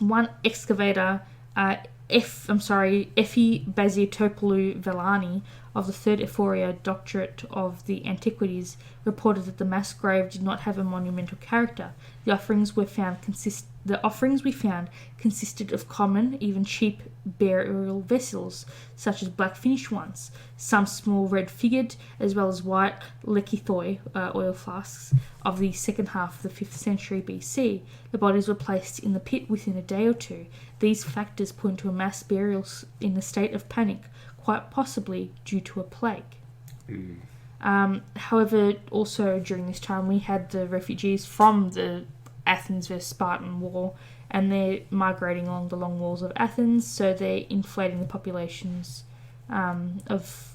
one excavator, Baziotopoulou-Valavani of the Third Euphoria Doctorate of the Antiquities reported that the mass grave did not have a monumental character. The offerings we found consisted of common, even cheap burial vessels, such as black finished ones, some small red-figured, as well as white lekythoi oil flasks of the second half of the 5th century BC. The bodies were placed in the pit within a day or two. These factors point to a mass burial in a state of panic, quite possibly due to a plague. However, also during this time we had the refugees from the Athens versus Spartan war, and they're migrating along the long walls of Athens, so they're inflating the populations of,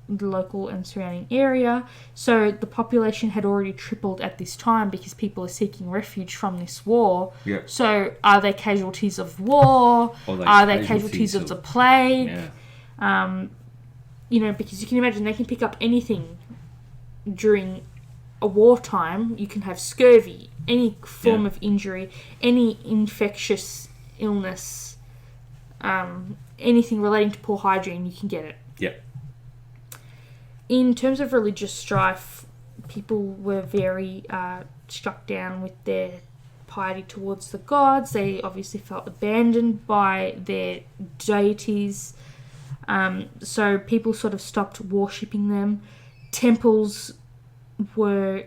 the local and surrounding area. So the population had already tripled at this time because people are seeking refuge from this war. Yep. So are they casualties of war? Are they casualties of the plague? Yeah. Because you can imagine they can pick up anything during a wartime. You can have scurvy, any form of injury, any infectious illness, anything relating to poor hygiene, you can get it. Yep. In terms of religious strife, people were very struck down with their piety towards the gods. They obviously felt abandoned by their deities. So people sort of stopped worshipping them. Temples were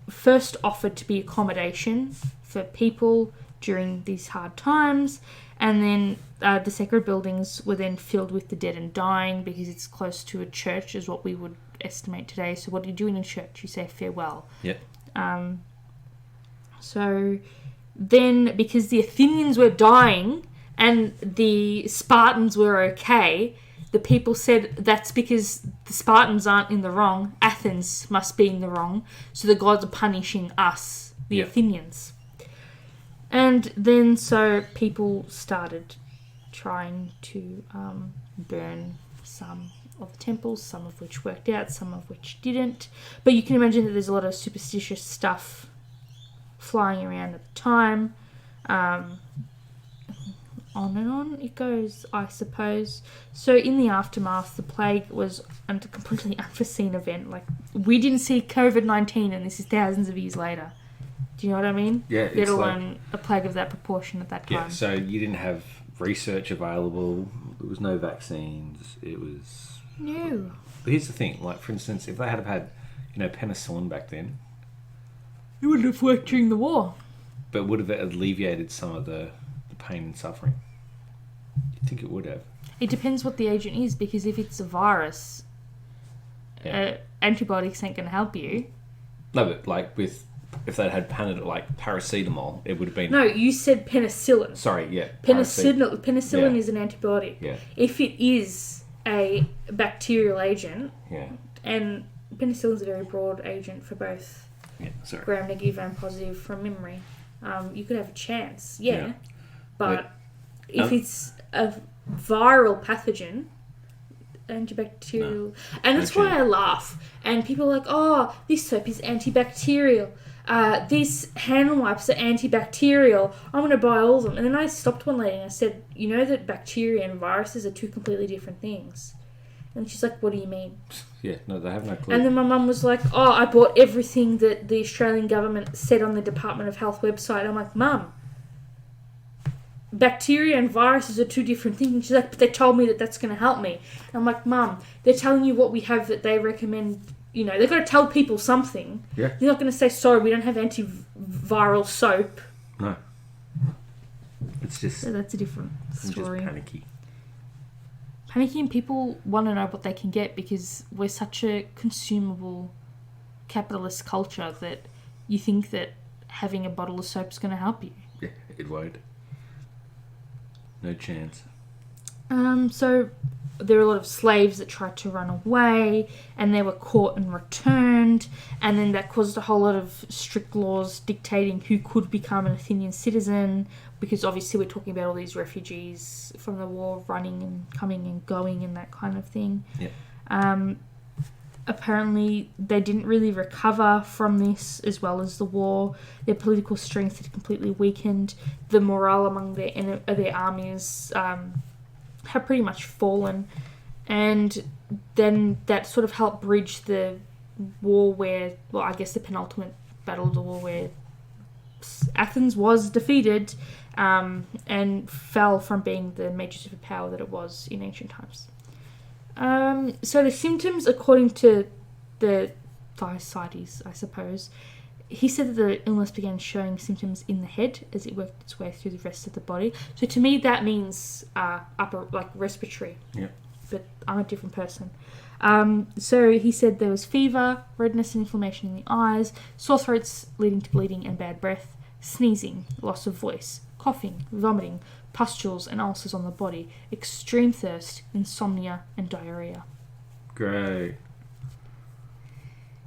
first offered to be accommodation for people during these hard times, and then the sacred buildings were then filled with the dead and dying because it's close to a church, is what we would estimate today. So what do you do in a church? You say farewell. Yep. So then, because the Athenians were dying and the Spartans were okay, the people said that's because the Spartans aren't in the wrong, Athens must be in the wrong, so the gods are punishing us, the Athenians. And then so people started trying to burn some of the temples, some of which worked out, some of which didn't. But you can imagine that there's a lot of superstitious stuff flying around at the time. On and on it goes, I suppose. So in the aftermath, the plague was a completely unforeseen event. Like, we didn't see COVID-19, and this is thousands of years later. Do you know what I mean? Yeah. Let alone a plague of that proportion at that time. Yeah, so you didn't have research available. There was no vaccines. It was... No. But here's the thing. Like, for instance, if they had had, penicillin back then... It wouldn't have worked during the war. But would have alleviated some of the pain and suffering? You think it would have? It depends what the agent is, because if it's a virus, antibiotics ain't going to help you. No, but if they'd had paracetamol, it would have been... No, you said penicillin. Sorry, yeah. Penicillin is an antibiotic. Yeah. If it is a bacterial agent, and penicillin's a very broad agent for both gram-negative and positive from memory, you could have a chance, but if it's a viral pathogen, antibacterial, and that's why I laugh, and people are like, oh, this soap is antibacterial, these hand wipes are antibacterial, I'm going to buy all of them. And then I stopped one lady and I said, you know that bacteria and viruses are two completely different things? And she's like, what do you mean? Yeah, no, they have no clue. And then my mum was like, oh, I bought everything that the Australian government said on the Department of Health website. I'm like, Mum, bacteria and viruses are two different things. And she's like, but they told me that that's going to help me. And I'm like, Mum, they're telling you what we have that they recommend. They've got to tell people something. Yeah. You're not going to say, sorry, we don't have antiviral soap. No. It's just... So that's a different story. Just panicky. Panicky, and people want to know what they can get because we're such a consumable capitalist culture that you think that having a bottle of soap is going to help you. Yeah, it won't. No chance. So there were a lot of slaves that tried to run away, and they were caught and returned, and then that caused a whole lot of strict laws dictating who could become an Athenian citizen, because obviously we're talking about all these refugees from the war running and coming and going and that kind of thing. Yeah. apparently they didn't really recover from this as well as the war. Their political strength had completely weakened. The morale among their armies had pretty much fallen. And then that sort of helped bridge the war where, well, I guess the penultimate battle of the war where Athens was defeated and fell from being the major superpower that it was in ancient times. So the symptoms, according to the Thucydides, I suppose, he said that the illness began showing symptoms in the head as it worked its way through the rest of the body. So to me, that means upper, like respiratory. Yeah. But I'm a different person. So he said there was fever, redness and inflammation in the eyes, sore throats leading to bleeding and bad breath, sneezing, loss of voice, coughing, vomiting, pustules and ulcers on the body, extreme thirst, insomnia and diarrhea. Great.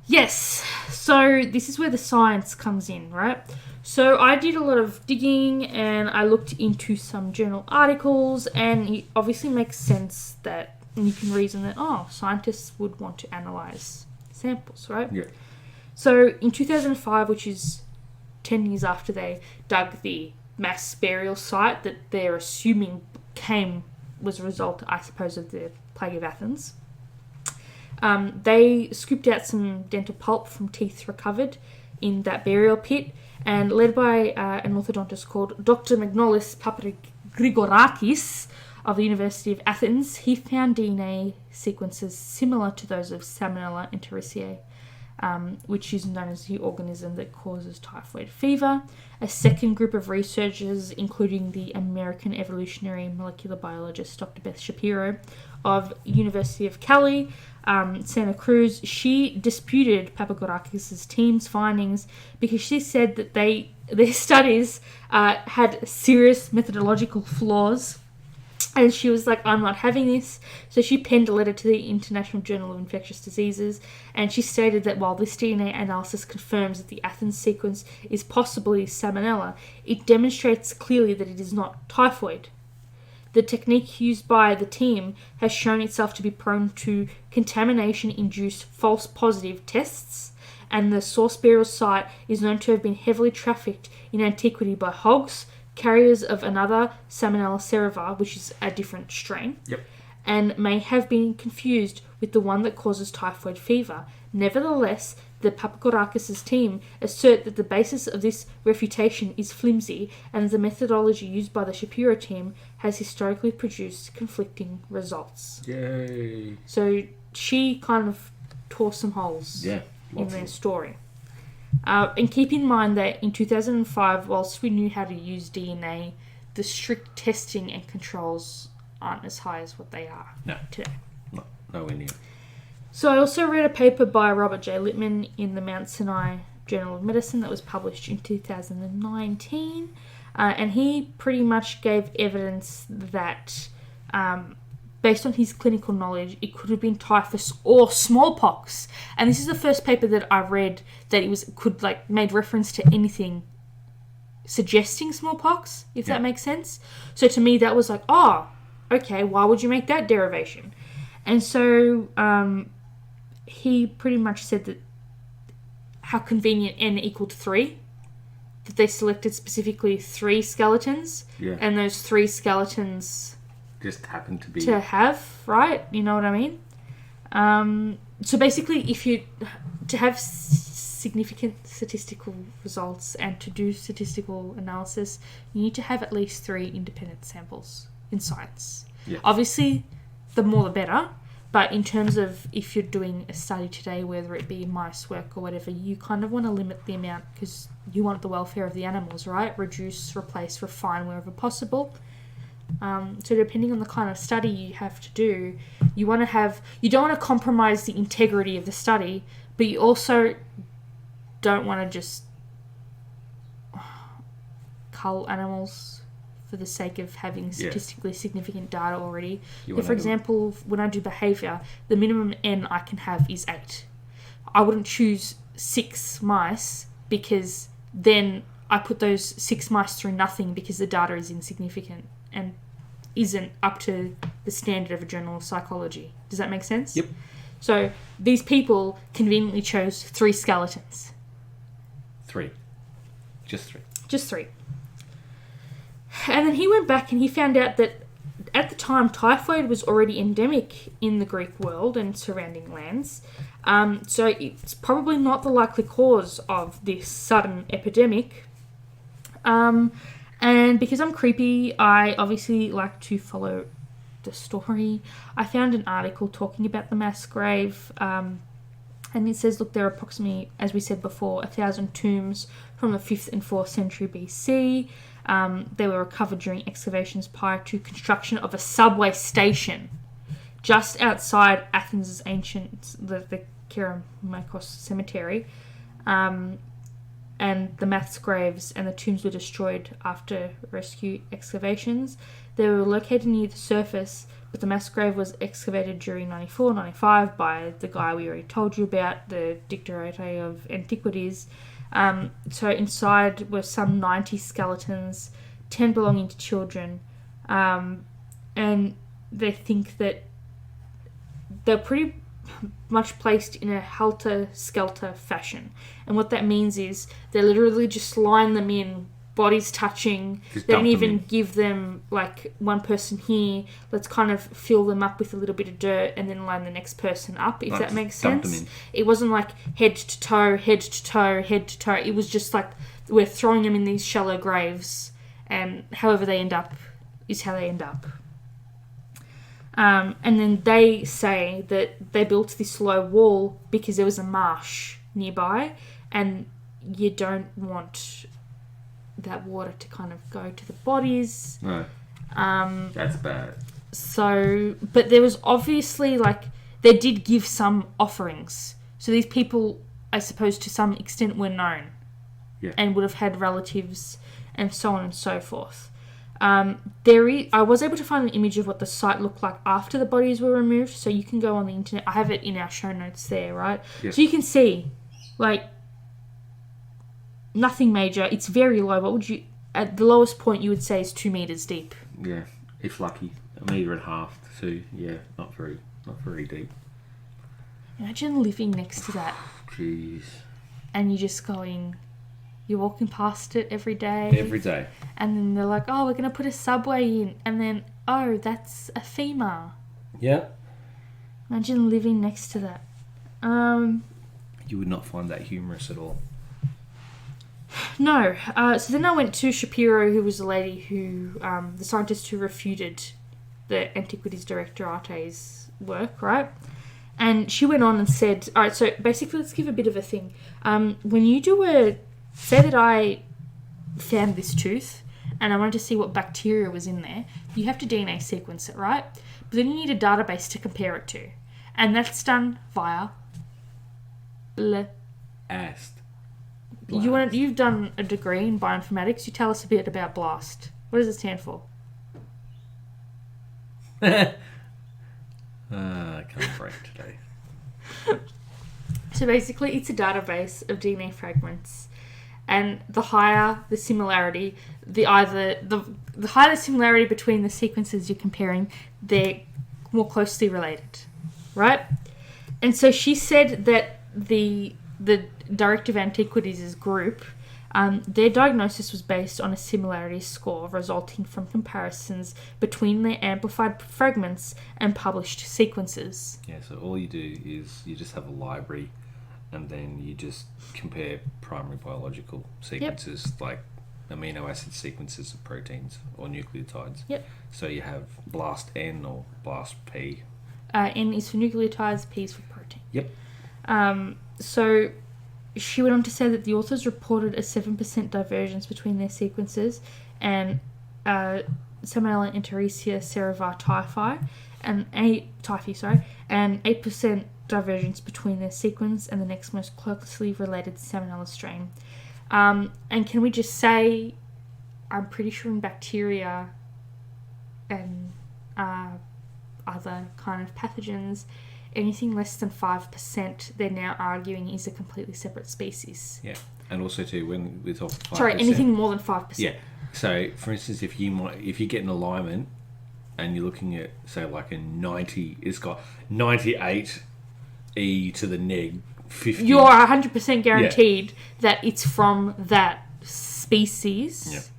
Yes, so this is where the science comes in, right? So I did a lot of digging and I looked into some journal articles, and it obviously makes sense that you can reason that, scientists would want to analyse samples, right? Yeah. So in 2005, which is 10 years after they dug the mass burial site that they're assuming was a result, I suppose, of the plague of Athens, they scooped out some dental pulp from teeth recovered in that burial pit, and led by an orthodontist called Dr. Magnolis Papagrigorakis of the University of Athens, he found DNA sequences similar to those of Salmonella entericae, which is known as the organism that causes typhoid fever. A second group of researchers, including the American evolutionary molecular biologist Dr. Beth Shapiro of University of Cali, Santa Cruz, she disputed Papagorakis' team's findings because she said that their studies had serious methodological flaws. And she was like, I'm not having this. So she penned a letter to the International Journal of Infectious Diseases, and she stated that while this DNA analysis confirms that the Athens sequence is possibly Salmonella, it demonstrates clearly that it is not typhoid. The technique used by the team has shown itself to be prone to contamination-induced false positive tests, and the source burial site is known to have been heavily trafficked in antiquity by hogs, carriers of another Salmonella cerevisiae, which is a different strain, and may have been confused with the one that causes typhoid fever. Nevertheless, the Papagorakis' team assert that the basis of this refutation is flimsy, and the methodology used by the Shapiro team has historically produced conflicting results. Yay. So she kind of tore some holes in their story. And keep in mind that in 2005, whilst we knew how to use DNA, the strict testing and controls aren't as high as what they are today. No, nowhere near. So I also read a paper by Robert J. Littman in the Mount Sinai Journal of Medicine that was published in 2019. And he pretty much gave evidence that, based on his clinical knowledge, it could have been typhus or smallpox. And this is the first paper that I read that it made reference to anything suggesting smallpox, if that makes sense. So to me, that was like, okay, why would you make that derivation? And so he pretty much said that how convenient n equaled 3, that they selected specifically 3 skeletons, and those 3 skeletons just happened to be to have, right? You know what I mean? So basically, to have significant statistical results and to do statistical analysis, you need to have at least 3 independent samples in science. Yeah. Obviously, the more the better, but in terms of if you're doing a study today, whether it be mice work or whatever, you kind of want to limit the amount because you want the welfare of the animals, right? Reduce, replace, refine wherever possible. So depending on the kind of study you have to do, you don't want to compromise the integrity of the study, but you also don't want to just cull animals for the sake of having statistically significant data already. For example, when I do behaviour, the minimum N I can have is 8. I wouldn't choose 6 mice because then I put those 6 mice through nothing because the data is insignificant and isn't up to the standard of a journal of psychology. Does that make sense? Yep. So these people conveniently chose 3 skeletons. 3. Just 3. Just 3. And then he went back and he found out that at the time, typhoid was already endemic in the Greek world and surrounding lands. So it's probably not the likely cause of this sudden epidemic. And because I'm creepy, I obviously like to follow the story. I found an article talking about the mass grave. And it says, look, there are approximately, as we said before, 1,000 tombs from the 5th and 4th century BC. They were recovered during excavations prior to construction of a subway station just outside Athens' ancient, the Keramakos cemetery. And the mass graves and the tombs were destroyed after rescue excavations. They were located near the surface, but the mass grave was excavated during 94-95 by the guy we already told you about, the Dictatorate of Antiquities. So inside were some 90 skeletons, 10 belonging to children, and they think that they're pretty much placed in a helter-skelter fashion. And what that means is they literally just line them in, bodies touching. They don't even give them, like, one person here, let's kind of fill them up with a little bit of dirt and then line the next person up, if that makes sense. It wasn't like head to toe, head to toe, head to toe. It was just like we're throwing them in these shallow graves, and however they end up is how they end up. And then they say that they built this low wall because there was a marsh nearby, and you don't want that water to kind of go to the bodies. No. That's bad. So, but there was obviously, like, they did give some offerings. So these people, I suppose, to some extent were known. Yeah. And would have had relatives and so on and so forth. I was able to find an image of what the site looked like after the bodies were removed. So you can go on the internet. I have it in our show notes there, right? Yeah. So you can see, like, nothing major. It's very low. What would you, at the lowest point, you would say is 2 meters deep? Yeah, if lucky. 1.5 meters to, yeah, not very deep. Imagine living next to that. Jeez. And you're just going, you're walking past it every day. Every day. And then they're like, oh, we're going to put a subway in. And then, oh, that's a femur. Yeah. Imagine living next to that. You would not find that humorous at all. No. So then I went to Shapiro, who was the lady who, the scientist who refuted the Antiquities Directorate's work, right? And she went on and said, all right, so basically let's give a bit of a thing. When you do say that I found this tooth and I wanted to see what bacteria was in there, you have to DNA sequence it, right? But then you need a database to compare it to. And that's done via BLAST. You've done a degree in bioinformatics. You tell us a bit about BLAST. What does it stand for? I can't break today. So basically, it's a database of DNA fragments, and the higher the similarity, the higher the similarity between the sequences you're comparing, they're more closely related, right? And so she said that the Directive Antiquities' group, their diagnosis was based on a similarity score resulting from comparisons between their amplified fragments and published sequences. Yeah, so all you do is you just have a library and then you just compare primary biological sequences, like amino acid sequences of proteins or nucleotides. Yep. So you have BLAST N or BLAST P. N is for nucleotides, P is for protein. Yep. So she went on to say that the authors reported a 7% divergence between their sequences and Salmonella entericia cerevisiae typhi and 8% divergence between their sequence and the next most closely related Salmonella strain. And can we just say, I'm pretty sure in bacteria and other kind of pathogens, anything less than 5%, they're now arguing is a completely separate species. Yeah, and also too, when we talk 5%... Sorry, anything more than 5%. Yeah, so for instance, if you get an alignment and you're looking at, say, like a 90, it's got 98 e to the neg 50. You're 100% guaranteed that it's from that species,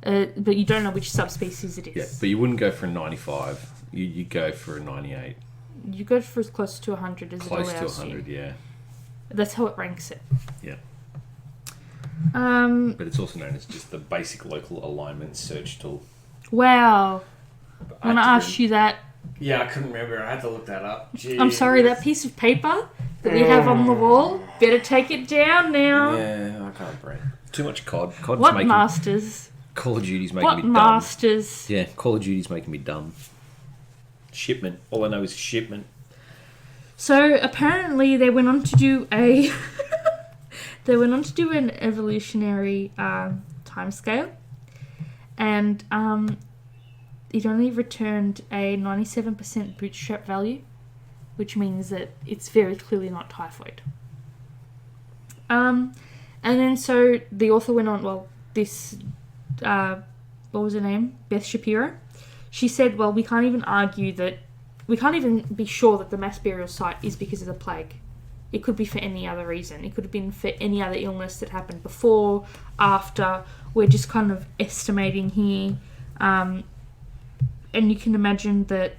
but you don't know which subspecies it is. Yeah, but you wouldn't go for a 95. You go for a 98. You go for as close to 100 as close it allows to 100, you. yeah. That's how it ranks it. Yeah. But it's also known as just the basic local alignment search tool. Wow. When I asked you that... Yeah, I couldn't remember. I had to look that up. Jeez. I'm sorry, that piece of paper that we have on the wall, better take it down now. Yeah, I can't breathe. Too much COD. COD's What masters? Call of Duty's making me dumb. What masters? Yeah, Call of Duty's making me dumb. Shipment. All I know is shipment. So apparently they went on to do a an evolutionary timescale, and it only returned a 97% bootstrap value, which means that it's very clearly not typhoid. And then so the author went on. Well, this what was her name? Beth Shapiro. She said, "Well, we can't even be sure that the mass burial site is because of the plague. It could be for any other reason. It could have been for any other illness that happened before, after. We're just kind of estimating here. And you can imagine that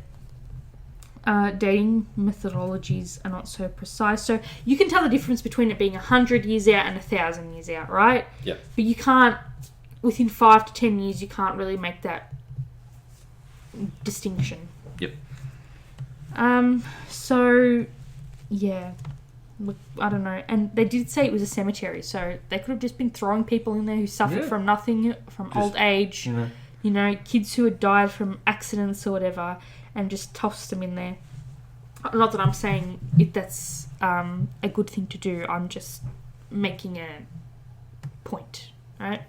dating methodologies are not so precise. So you can tell the difference between it being 100 years out and 1,000 years out, right? Yeah. But you can't, within 5 to 10 years, you can't really make that distinction. Yep. So, yeah. Look, I don't know. And they did say it was a cemetery, so they could have just been throwing people in there who suffered from nothing, from just old age, you know, kids who had died from accidents or whatever, and just tossed them in there. Not that I'm saying that's a good thing to do. I'm just making a point, right?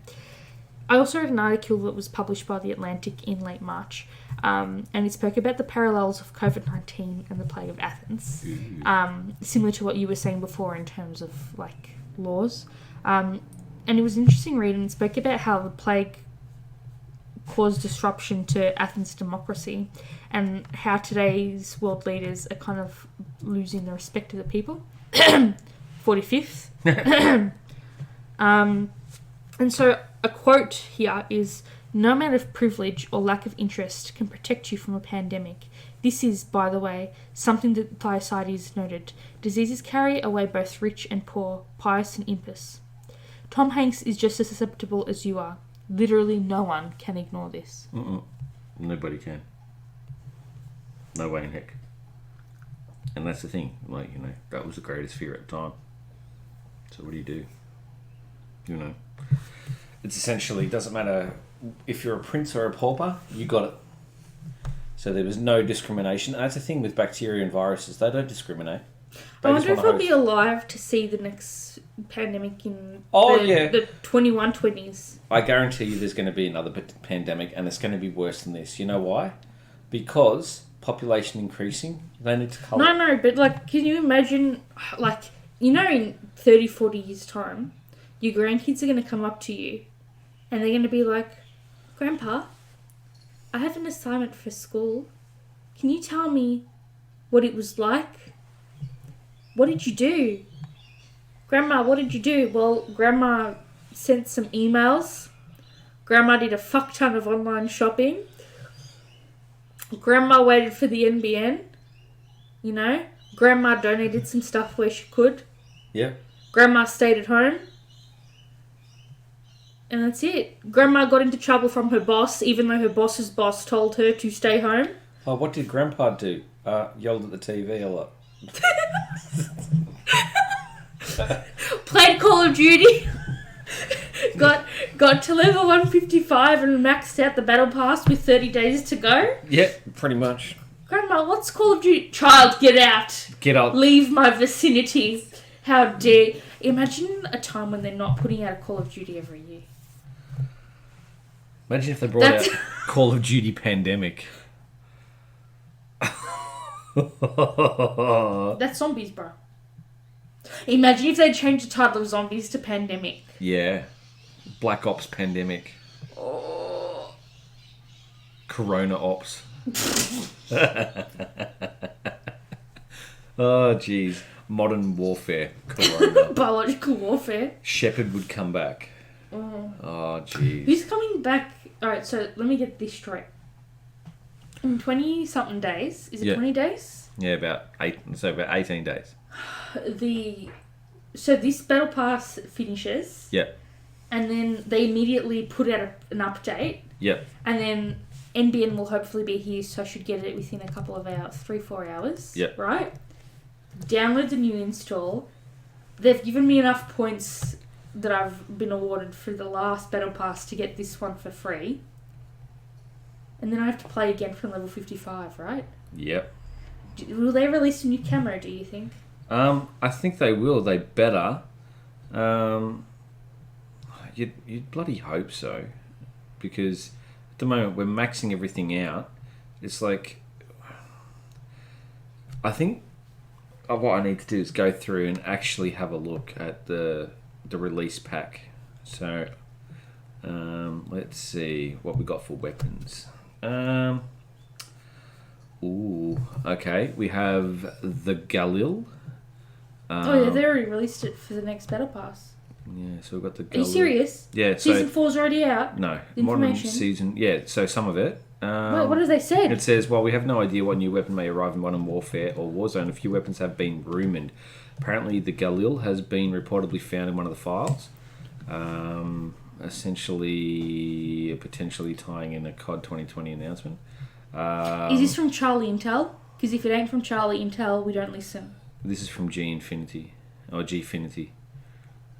I also read an article that was published by The Atlantic in late March, and it spoke about the parallels of COVID-19 and the plague of Athens, similar to what you were saying before in terms of, like, laws. And it was an interesting read, and it spoke about how the plague caused disruption to Athens' democracy and how today's world leaders are kind of losing the respect of the people. 45th. And so a quote here is, "No amount of privilege or lack of interest can protect you from a pandemic. This is, by the way, something that Thucydides noted. Diseases carry away both rich and poor, pious and impious. Tom Hanks is just as susceptible as you are. Literally no one can ignore this." Nobody can. No way in heck. And that's the thing. Like, you know, that was the greatest fear at the time. So what do? You know. It's essentially, doesn't matter if you're a prince or a pauper, you got it. So there was no discrimination. And that's the thing with bacteria and viruses. They don't discriminate. I wonder if I'll be alive to see the next pandemic in the 2120s. I guarantee you there's going to be another pandemic, and it's going to be worse than this. You know why? Because population increasing, they need to cull it. No, but, like, can you imagine, like, you know, in 30, 40 years' time, your grandkids are going to come up to you and they're going to be like, "Grandpa, I have an assignment for school. Can you tell me what it was like? What did you do? Grandma, what did you do?" Well, Grandma sent some emails. Grandma did a fuck ton of online shopping. Grandma waited for the NBN. You know? Grandma donated some stuff where she could. Yeah. Grandma stayed at home. And that's it. Grandma got into trouble from her boss, even though her boss's boss told her to stay home. Oh, what did Grandpa do? Yelled at the TV a lot. Played Call of Duty. got to level 155 and maxed out the battle pass with 30 days to go. Yeah, pretty much. Grandma, what's Call of Duty? Child, get out. Get out. Leave my vicinity. How dare... Imagine a time when they're not putting out a Call of Duty every year. Imagine if they brought out Call of Duty Pandemic. That's zombies, bro. Imagine if they changed the title of Zombies to Pandemic. Yeah. Black Ops Pandemic. Oh. Corona Ops. Oh, jeez. Modern Warfare Corona. Biological warfare. Shepard would come back. Oh, jeez. Who's coming back? Alright, so let me get this straight. In 20-something days, is it 20 days? Yeah, about 18 days. So this Battle Pass finishes. Yeah. And then they immediately put out an update. Yep. And then NBN will hopefully be here, so I should get it within a couple of hours, 3-4 hours. Yep. Right? Download the new install. They've given me enough points that I've been awarded for the last Battle Pass to get this one for free. And then I have to play again from level 55, right? Yep. Will they release a new camera, do you think? I think they will. They better. You'd bloody hope so. Because at the moment we're maxing everything out. It's like... I think what I need to do is go through and actually have a look at the release pack. So, let's see what we got for weapons. Okay. We have the Galil. Oh yeah, they already released it for the next Battle Pass. Yeah, so we've got the Galil. Are you serious? Yeah. Season 4's already out? No. Information. Modern season... Yeah, so some of it. Wait, what have they said? It says, well, we have no idea what new weapon may arrive in Modern Warfare or Warzone. A few weapons have been rumoured. Apparently, the Galil has been reportedly found in one of the files. Essentially, potentially tying in a COD 2020 announcement. Is this from Charlie Intel? Because if it ain't from Charlie Intel, we don't listen. This is from G-Infinity. Or G-Finity.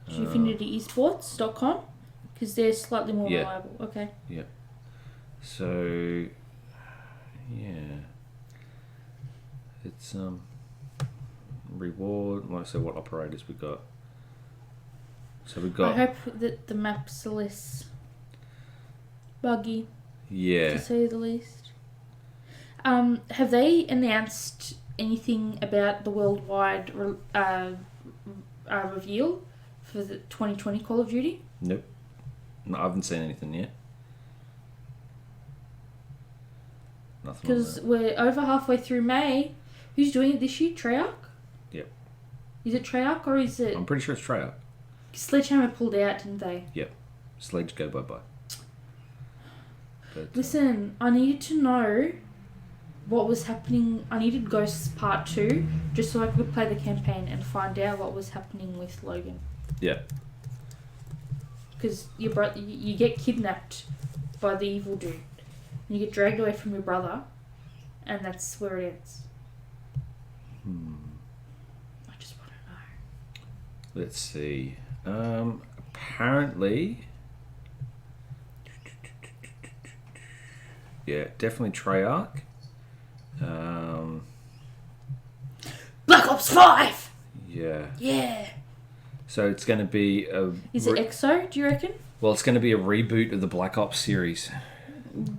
G-InfinityEsports.com? Because they're slightly more reliable. Okay. Yeah. So, yeah. It's, reward. Like I said, what operators we got. So we got... I hope that the map's less buggy. Yeah. To say the least. Have they announced anything about the worldwide reveal for the 2020 Call of Duty? Nope. No, I haven't seen anything yet. Nothing. Because we're over halfway through May. Who's doing it this year? Treyarch? Yep. Is it Treyarch or is it... I'm pretty sure it's Treyarch. Sledgehammer pulled out, didn't they? Yep. Sledge go bye-bye. But, listen, I needed to know what was happening. I needed Ghosts Part 2 just so I could play the campaign and find out what was happening with Logan. Yeah. Because you get kidnapped by the evil dude. And you get dragged away from your brother. And that's where it ends. I just want to know. Let's see. Apparently... Yeah, definitely Treyarch. Black Ops 5! Yeah. Yeah. So it's going to be a... Is it EXO, do you reckon? Well, it's going to be a reboot of the Black Ops series.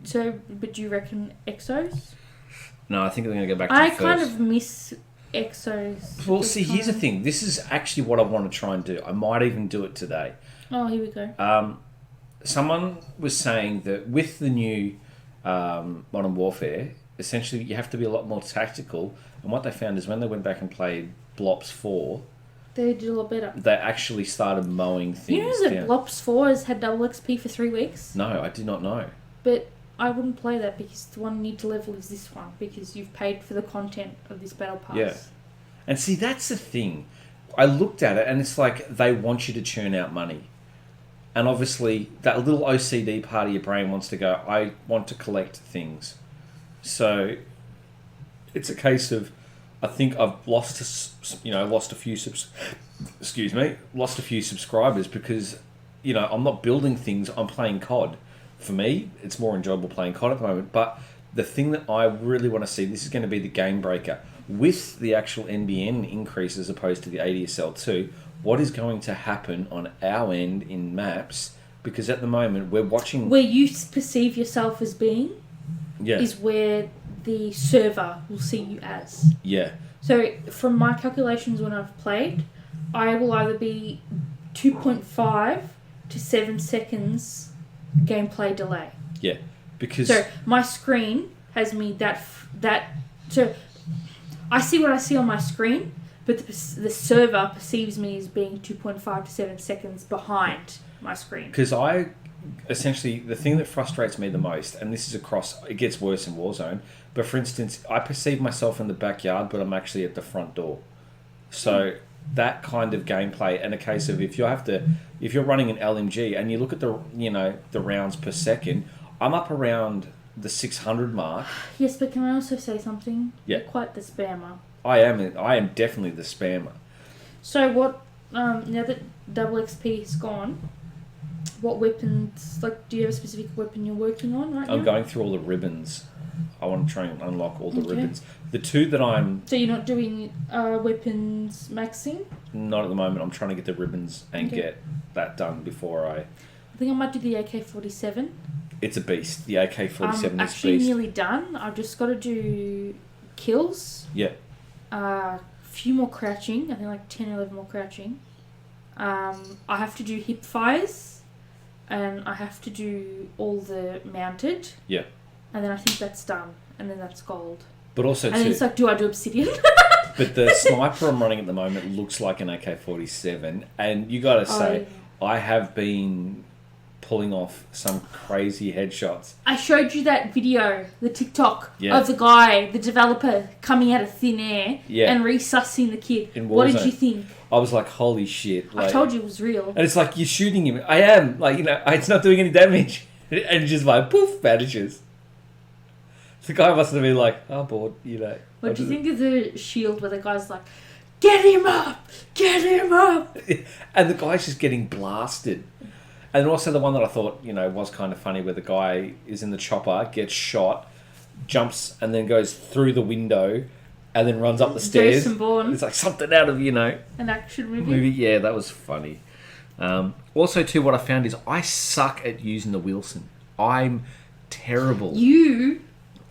So, but do you reckon EXO's? No, I think they're going to go back to I the kind first. of miss EXO's. Well, see, here's the thing. This is actually what I want to try and do. I might even do it today. Oh, here we go. Someone was saying that with the new Modern Warfare, essentially you have to be a lot more tactical. And what they found is when they went back and played Blops 4... They did a lot better. They actually started mowing things You know that Blops 4 has had double XP for 3 weeks? No, I did not know. But I wouldn't play that because the one you need to level is this one because you've paid for the content of this battle pass. Yeah. And see, that's the thing. I looked at it and it's like they want you to churn out money. And obviously that little OCD part of your brain wants to go, I want to collect things. So it's a case of, I think I've lost a few subscribers because, I'm not building things, I'm playing COD. For me, it's more enjoyable playing COD at the moment. But the thing that I really want to see, this is going to be the game breaker. With the actual NBN increase as opposed to the ADSL2, what is going to happen on our end in maps? Because at the moment, we're watching... Where you perceive yourself as being is where the server will see you as. Yeah. So, from my calculations when I've played, I will either be 2.5 to 7 seconds gameplay delay. Yeah, because... So, my screen has me so, I see what I see on my screen, but the server perceives me as being 2.5 to 7 seconds behind my screen. Because essentially, the thing that frustrates me the most, and this is across, it gets worse in Warzone, but for instance, I perceive myself in the backyard, but I'm actually at the front door. So that kind of gameplay, and a case of if you're running an LMG and you look at the rounds per second, I'm up around the 600 mark. Yes, but can I also say something? Yeah. You're quite the spammer. I am definitely the spammer. So what? Now that double XP is gone, what weapons? Like, do you have a specific weapon you're working on right now? I'm going through all the ribbons. I want to try and unlock all the ribbons. The two that I'm... So you're not doing weapons maxing? Not at the moment. I'm trying to get the ribbons and get that done before I think I might do the AK-47. It's a beast. The AK-47 is a beast. Actually nearly done. I've just got to do kills. Yeah. A few more crouching. I think like 10 or 11 more crouching. I have to do hip fires. And I have to do all the mounted. Yeah. And then I think that's done. And then that's gold. But also, and it's like, do I do obsidian? But the sniper I'm running at the moment looks like an AK-47. And you got to say, I have been pulling off some crazy headshots. I showed you that video, the TikTok, of the guy, the developer, coming out of thin air and resussing the kid. What did you think? I was like, holy shit. Like, I told you it was real. And it's like, you're shooting him. I am. Like, it's not doing any damage. And just like, poof, vanishes. The guy must have been like, oh, bored, What do you think of the shield where the guy's like, get him up! Get him up! And the guy's just getting blasted. And also the one that I thought, was kind of funny where the guy is in the chopper, gets shot, jumps and then goes through the window and then runs up the stairs. Jason Bourne. It's like something out of, an action movie. Yeah, that was funny. Also, too, what I found is I suck at using the Wilson. I'm terrible.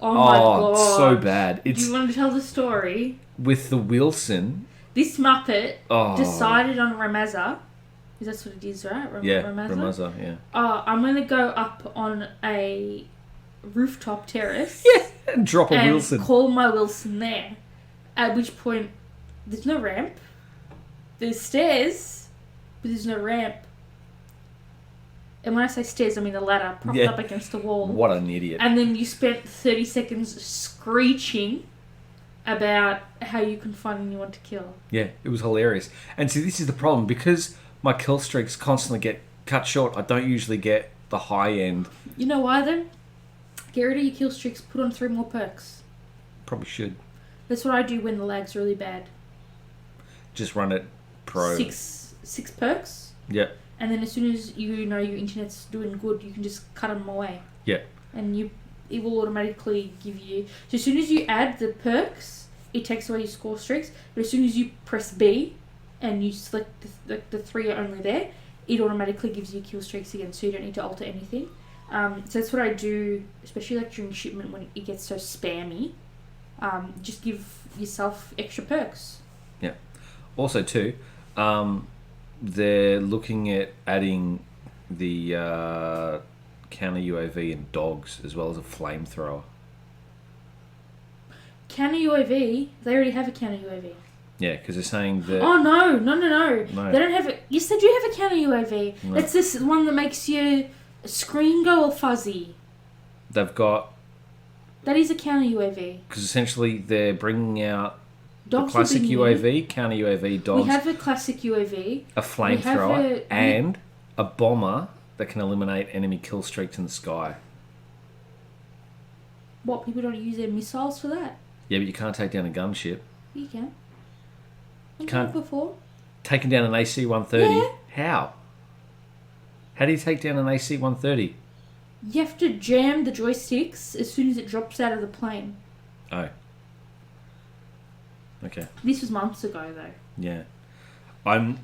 Oh my god. It's so bad. Do you want to tell the story? With the Wilson. This Muppet decided on Ramazza. Is that what it is, right? Ramazza, yeah. I'm going to go up on a rooftop terrace. And drop a Wilson. And call my Wilson there. At which point, there's no ramp. There's stairs, but there's no ramp. And when I say stairs, I mean a ladder propped up against the wall. What an idiot. And then you spent 30 seconds screeching about how you can find anyone to kill. Yeah, it was hilarious. And see, this is the problem. Because my kill streaks constantly get cut short, I don't usually get the high end. You know why then? Get rid of your kill streaks, put on 3 more perks. Probably should. That's what I do when the lag's really bad. Just run it pro. 6 perks. Yep. And then as soon as you know your internet's doing good, you can just cut them away. Yeah. And it will automatically give you... So as soon as you add the perks, it takes away your score streaks. But as soon as you press B and you select the 3 are only there, it automatically gives you kill streaks again, so you don't need to alter anything. So that's what I do, especially like during shipment when it gets so spammy. Just give yourself extra perks. Yeah. Also too, they're looking at adding the counter UAV and dogs as well as a flamethrower. Counter UAV? They already have a counter UAV. Yeah, because they're saying that... Oh, no. They don't have it. Yes, they do have a counter UAV. No. It's this one that makes your screen go all fuzzy. They've got... That is a counter UAV. Because essentially they're bringing out dogs, the classic UAV, counter UAV, dogs. We have a classic UAV. A flamethrower and a bomber that can eliminate enemy kill streaks in the sky. What, people don't use their missiles for that? Yeah, but you can't take down a gunship. You can. I've done it before. Taking down an AC-130? Yeah. How do you take down an AC-130? You have to jam the joysticks as soon as it drops out of the plane. Oh. Okay. This was months ago, though. Yeah. I've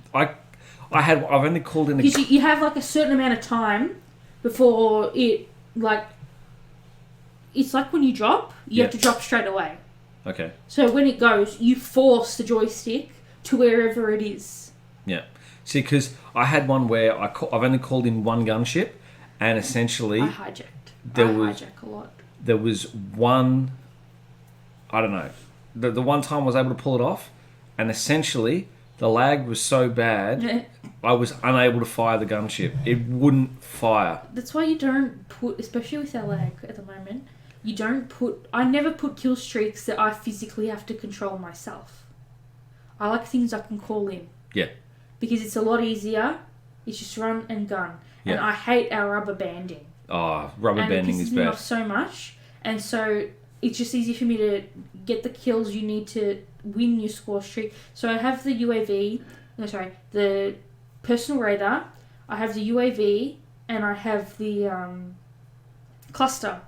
only called in... Because you have, like, a certain amount of time before it, like... It's like when you drop, you have to drop straight away. Okay. So when it goes, you force the joystick to wherever it is. Yeah. See, because I had one where I've only called in one gunship, and essentially... I hijack a lot. There was one... I don't know. The one time I was able to pull it off, and essentially the lag was so bad, I was unable to fire the gunship. It wouldn't fire. That's why you don't put, especially with our lag at the moment, I never put kill streaks that I physically have to control myself. I like things I can call in. Yeah. Because it's a lot easier. It's just run and gun. And I hate our rubber banding. Oh, rubber banding is bad. And it pisses me off so much. And so it's just easy for me to get the kills you need to win your score streak. So I have the the personal radar, I have the UAV, and I have the cluster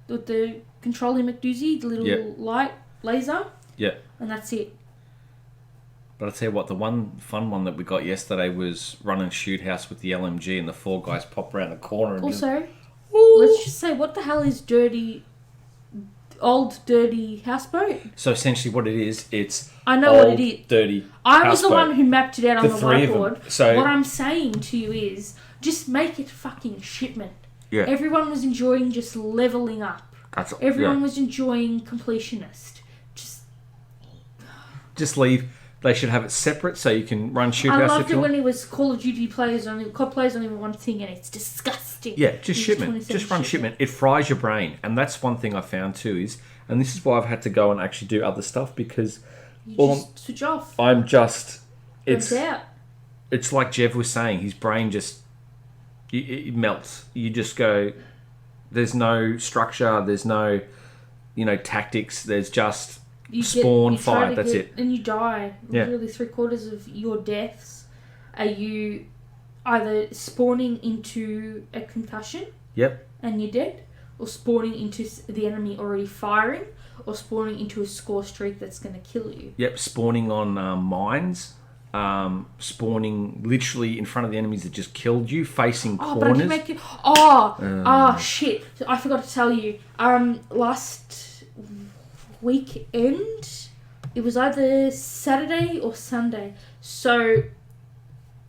with the controlling McDoozy, the little light laser. Yeah. And that's it. But I'll tell you what, the one fun one that we got yesterday was run and shoot house with the LMG, and the 4 guys pop around the corner. And also, let's just say, what the hell is old dirty houseboat? So essentially what it is, it's I know old, what it is. Dirty I was the one who mapped it out on the three of them. whiteboard. So what I'm saying to you is, just make it fucking shipment. Yeah. Everyone was enjoying just leveling up. Everyone was enjoying completionist. Just leave. They should have it separate so you can run shoot house. I loved it when it was Call of Duty players only one thing, and it's disgusting. Yeah, just shipment. Just run shipment. It fries your brain, and that's one thing I found too. And this is why I've had to go and actually do other stuff, because just switch off. I'm just out. It's like Jeff was saying. His brain just it melts. You just go. There's no structure. There's no tactics. There's just spawn, fire. That's it. And you die. Yeah. Literally 3/4 of your deaths are you either spawning into a concussion. Yep. And you're dead, or spawning into the enemy already firing, or spawning into a score streak that's going to kill you. Yep. Spawning on mines. Spawning literally in front of the enemies that just killed you, facing corners. But I can make it. Shit! I forgot to tell you. Last weekend, it was either Saturday or Sunday. So,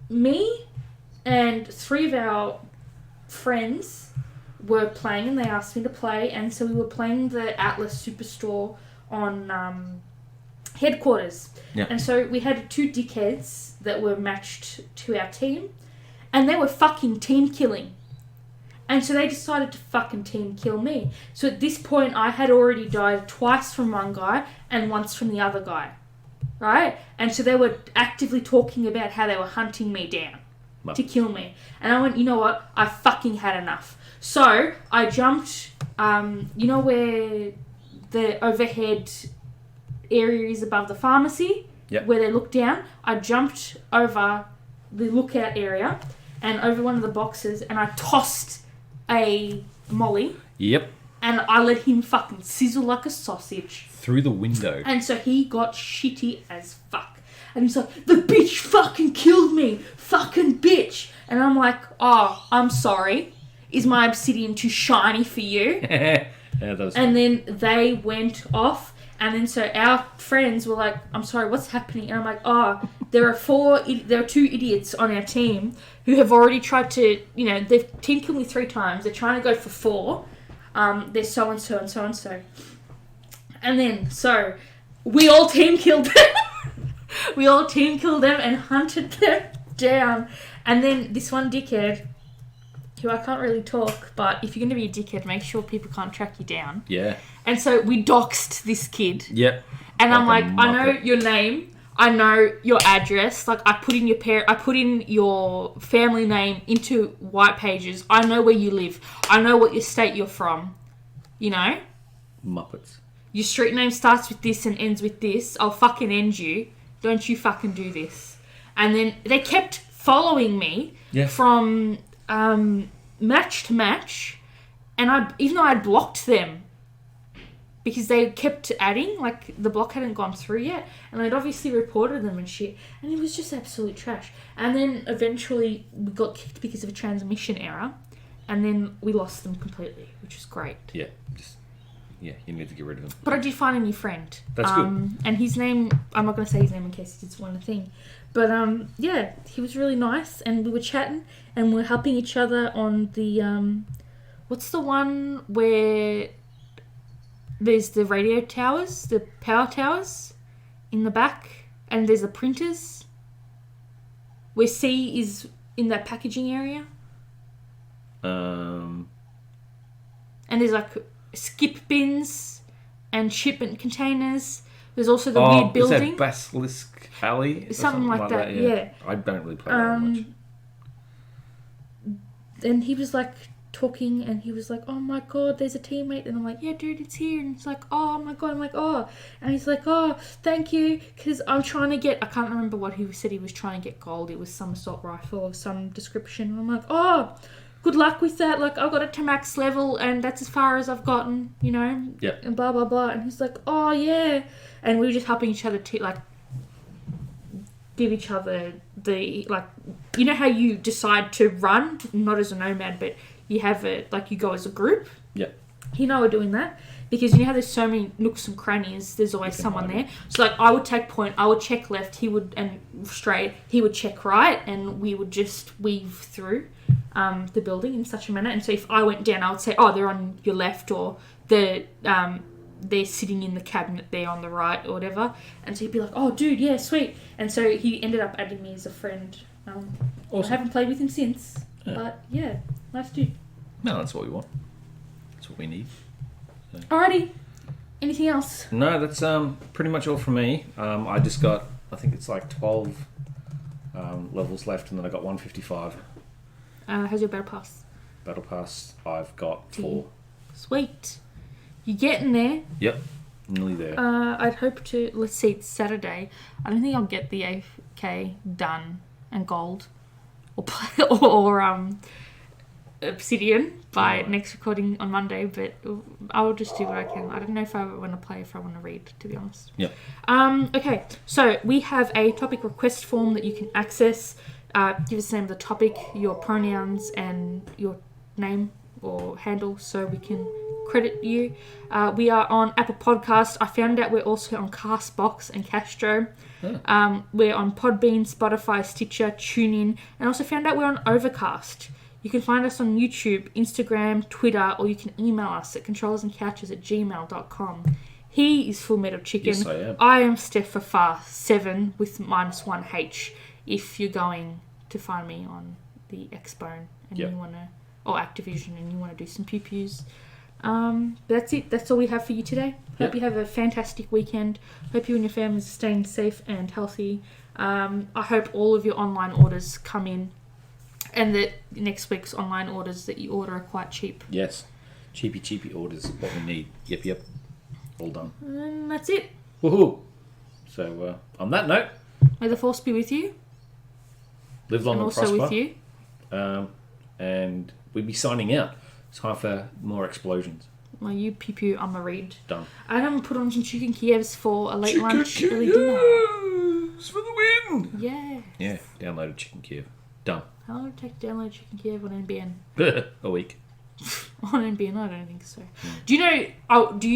me and 3 of our friends were playing, and they asked me to play, and so we were playing the Atlas Superstore on headquarters. Yeah. And so we had 2 dickheads that were matched to our team, and they were fucking team killing. And so they decided to fucking team kill me. So at this point, I had already died twice from one guy and once from the other guy. Right? And so they were actively talking about how they were hunting me down to kill me. And I went, you know what? I fucking had enough. So I jumped, where the overhead area is above the pharmacy? Yep. Where they look down? I jumped over the lookout area and over one of the boxes, and I tossed a molly. Yep. And I let him fucking sizzle like a sausage. Through the window. And so he got shitty as fuck. And he's like, the bitch fucking killed me. Fucking bitch. And I'm like, oh, I'm sorry. Is my obsidian too shiny for you? Yeah, that was and then they went off. And then so our friends were like, I'm sorry, what's happening? And I'm like, there are 2 idiots on our team who have already tried to, they've team killed me 3 times. They're trying to go for 4. They're so-and-so and so-and-so. And then, so, we all team killed them. We all team killed them and hunted them down. And then this one dickhead, who I can't really talk, but if you're going to be a dickhead, make sure people can't track you down. Yeah. And so we doxed this kid. Yep. And I'm like, I know your name. I know your address. Like, I put in your family name into white pages. I know where you live. I know what your state you're from. Muppets. Your street name starts with this and ends with this. I'll fucking end you. Don't you fucking do this. And then they kept following me from match to match. And even though I'd blocked them, because they kept adding, like the block hadn't gone through yet, and I'd obviously reported them and shit, and it was just absolute trash. And then eventually we got kicked because of a transmission error, and then we lost them completely, which was great. Yeah, you need to get rid of them. But I did find a new friend. That's good. And his name, I'm not going to say his name in case he did one thing, but he was really nice, and we were chatting, and we were helping each other on the, what's the one where there's the radio towers, the power towers in the back and there's the printers, where C is in that packaging area. And there's like skip bins and shipment containers. There's also the weird building. Is that Basilisk Alley? Something like that, yeah. I don't really play that much. And he was like talking, and he was like, "Oh my god, there's a teammate." And I'm like, "Yeah, dude, it's here." And he's like, "Oh my god." I'm like, "Oh." And he's like, "Oh, thank you, because I'm trying to get," I can't remember what he said he was trying to get gold. It was some assault rifle of some description. And I'm like, "Oh, good luck with that. Like, I got it to max level, and that's as far as I've gotten, you know?" Yeah. And blah, blah, blah. And he's like, "Oh, yeah." And we were just helping each other to, like, give each other the, like, you know how you decide to run, not as a nomad, but you have it, like, you go as a group? Yeah. He and I were doing that, because you know how there's so many nooks and crannies, there's always someone there. So, like, I would take point, I would check left, he would, and straight, he would check right, and we would just weave through the building in such a manner. And so if I went down, I would say, "Oh, they're on your left," or they're sitting in the cabinet there on the right, or whatever. And so he'd be like, "Oh, dude, yeah, sweet." And so he ended up adding me as a friend. Awesome. I haven't played with him since, but yeah, nice dude. No, that's what we want. That's what we need. So. Alrighty. Anything else? No, that's pretty much all from me. I just got, I think it's like 12 levels left, and then I got 155. How's your battle pass? Battle pass, I've got 4. Sweet. You're getting there. Yep, nearly there. I'd hope to, let's see, it's Saturday. I don't think I'll get the AFK done and gold or obsidian by next recording on Monday, but I'll just do what I can. I don't know if I want to play, if I want to read, to be honest. Yep. Okay, so we have a topic request form that you can access. Give us the name of the topic, your pronouns, and your name or handle, so we can credit you. We are on Apple Podcasts. I found out we're also on Castbox and Castro. We're on Podbean, Spotify, Stitcher, TuneIn, and also found out we're on Overcast. You can find us on YouTube, Instagram, Twitter, or you can email us at controllersandcouches@gmail.com. He is FullMetalChicken. Yes, I am. I am Stephfafahh 7 with -1H. If you're going to find me on the Xbone and you want to, or Activision, and you want to do some pew-pews. That's it. That's all we have for you today. Hope you have a fantastic weekend. Hope you and your families are staying safe and healthy. I hope all of your online orders come in, and that next week's online orders that you order are quite cheap. Yes. Cheapy orders, what we need. Yep. All done. And that's it. Woohoo! So, on that note, may the force be with you. Live long and also prosper. with you. And we'll be signing out. It's time for more explosions. Well, you pew-pew, I'm a read. Done. I'm going to put on some chicken Kievs for a late lunch, early dinner. Yes! For the win! Yeah. Yeah, downloaded Chicken Kiev. Done. How long would it take to download Chicken Kiev on NBN? A week. On NBN? I don't think so. Do you know... do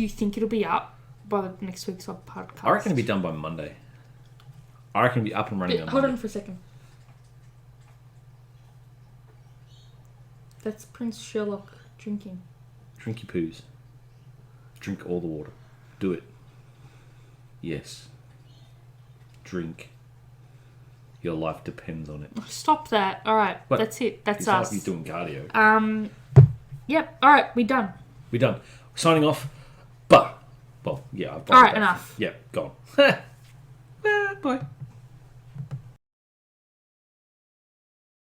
you think it'll be up by the next week's podcast? I reckon it'll be done by Monday. I reckon it'll be up and running on Monday. Hold on for a second. That's Prince Sherlock drinking. Drink your poos. Drink all the water. Do it. Yes. Drink. Your life depends on it. Stop that. All right. What? That's it. That's It's us. like he's doing cardio. Yep. All right. We're done. We're done. Signing off. But, well, yeah. All right. Enough. Yeah, gone. Bye.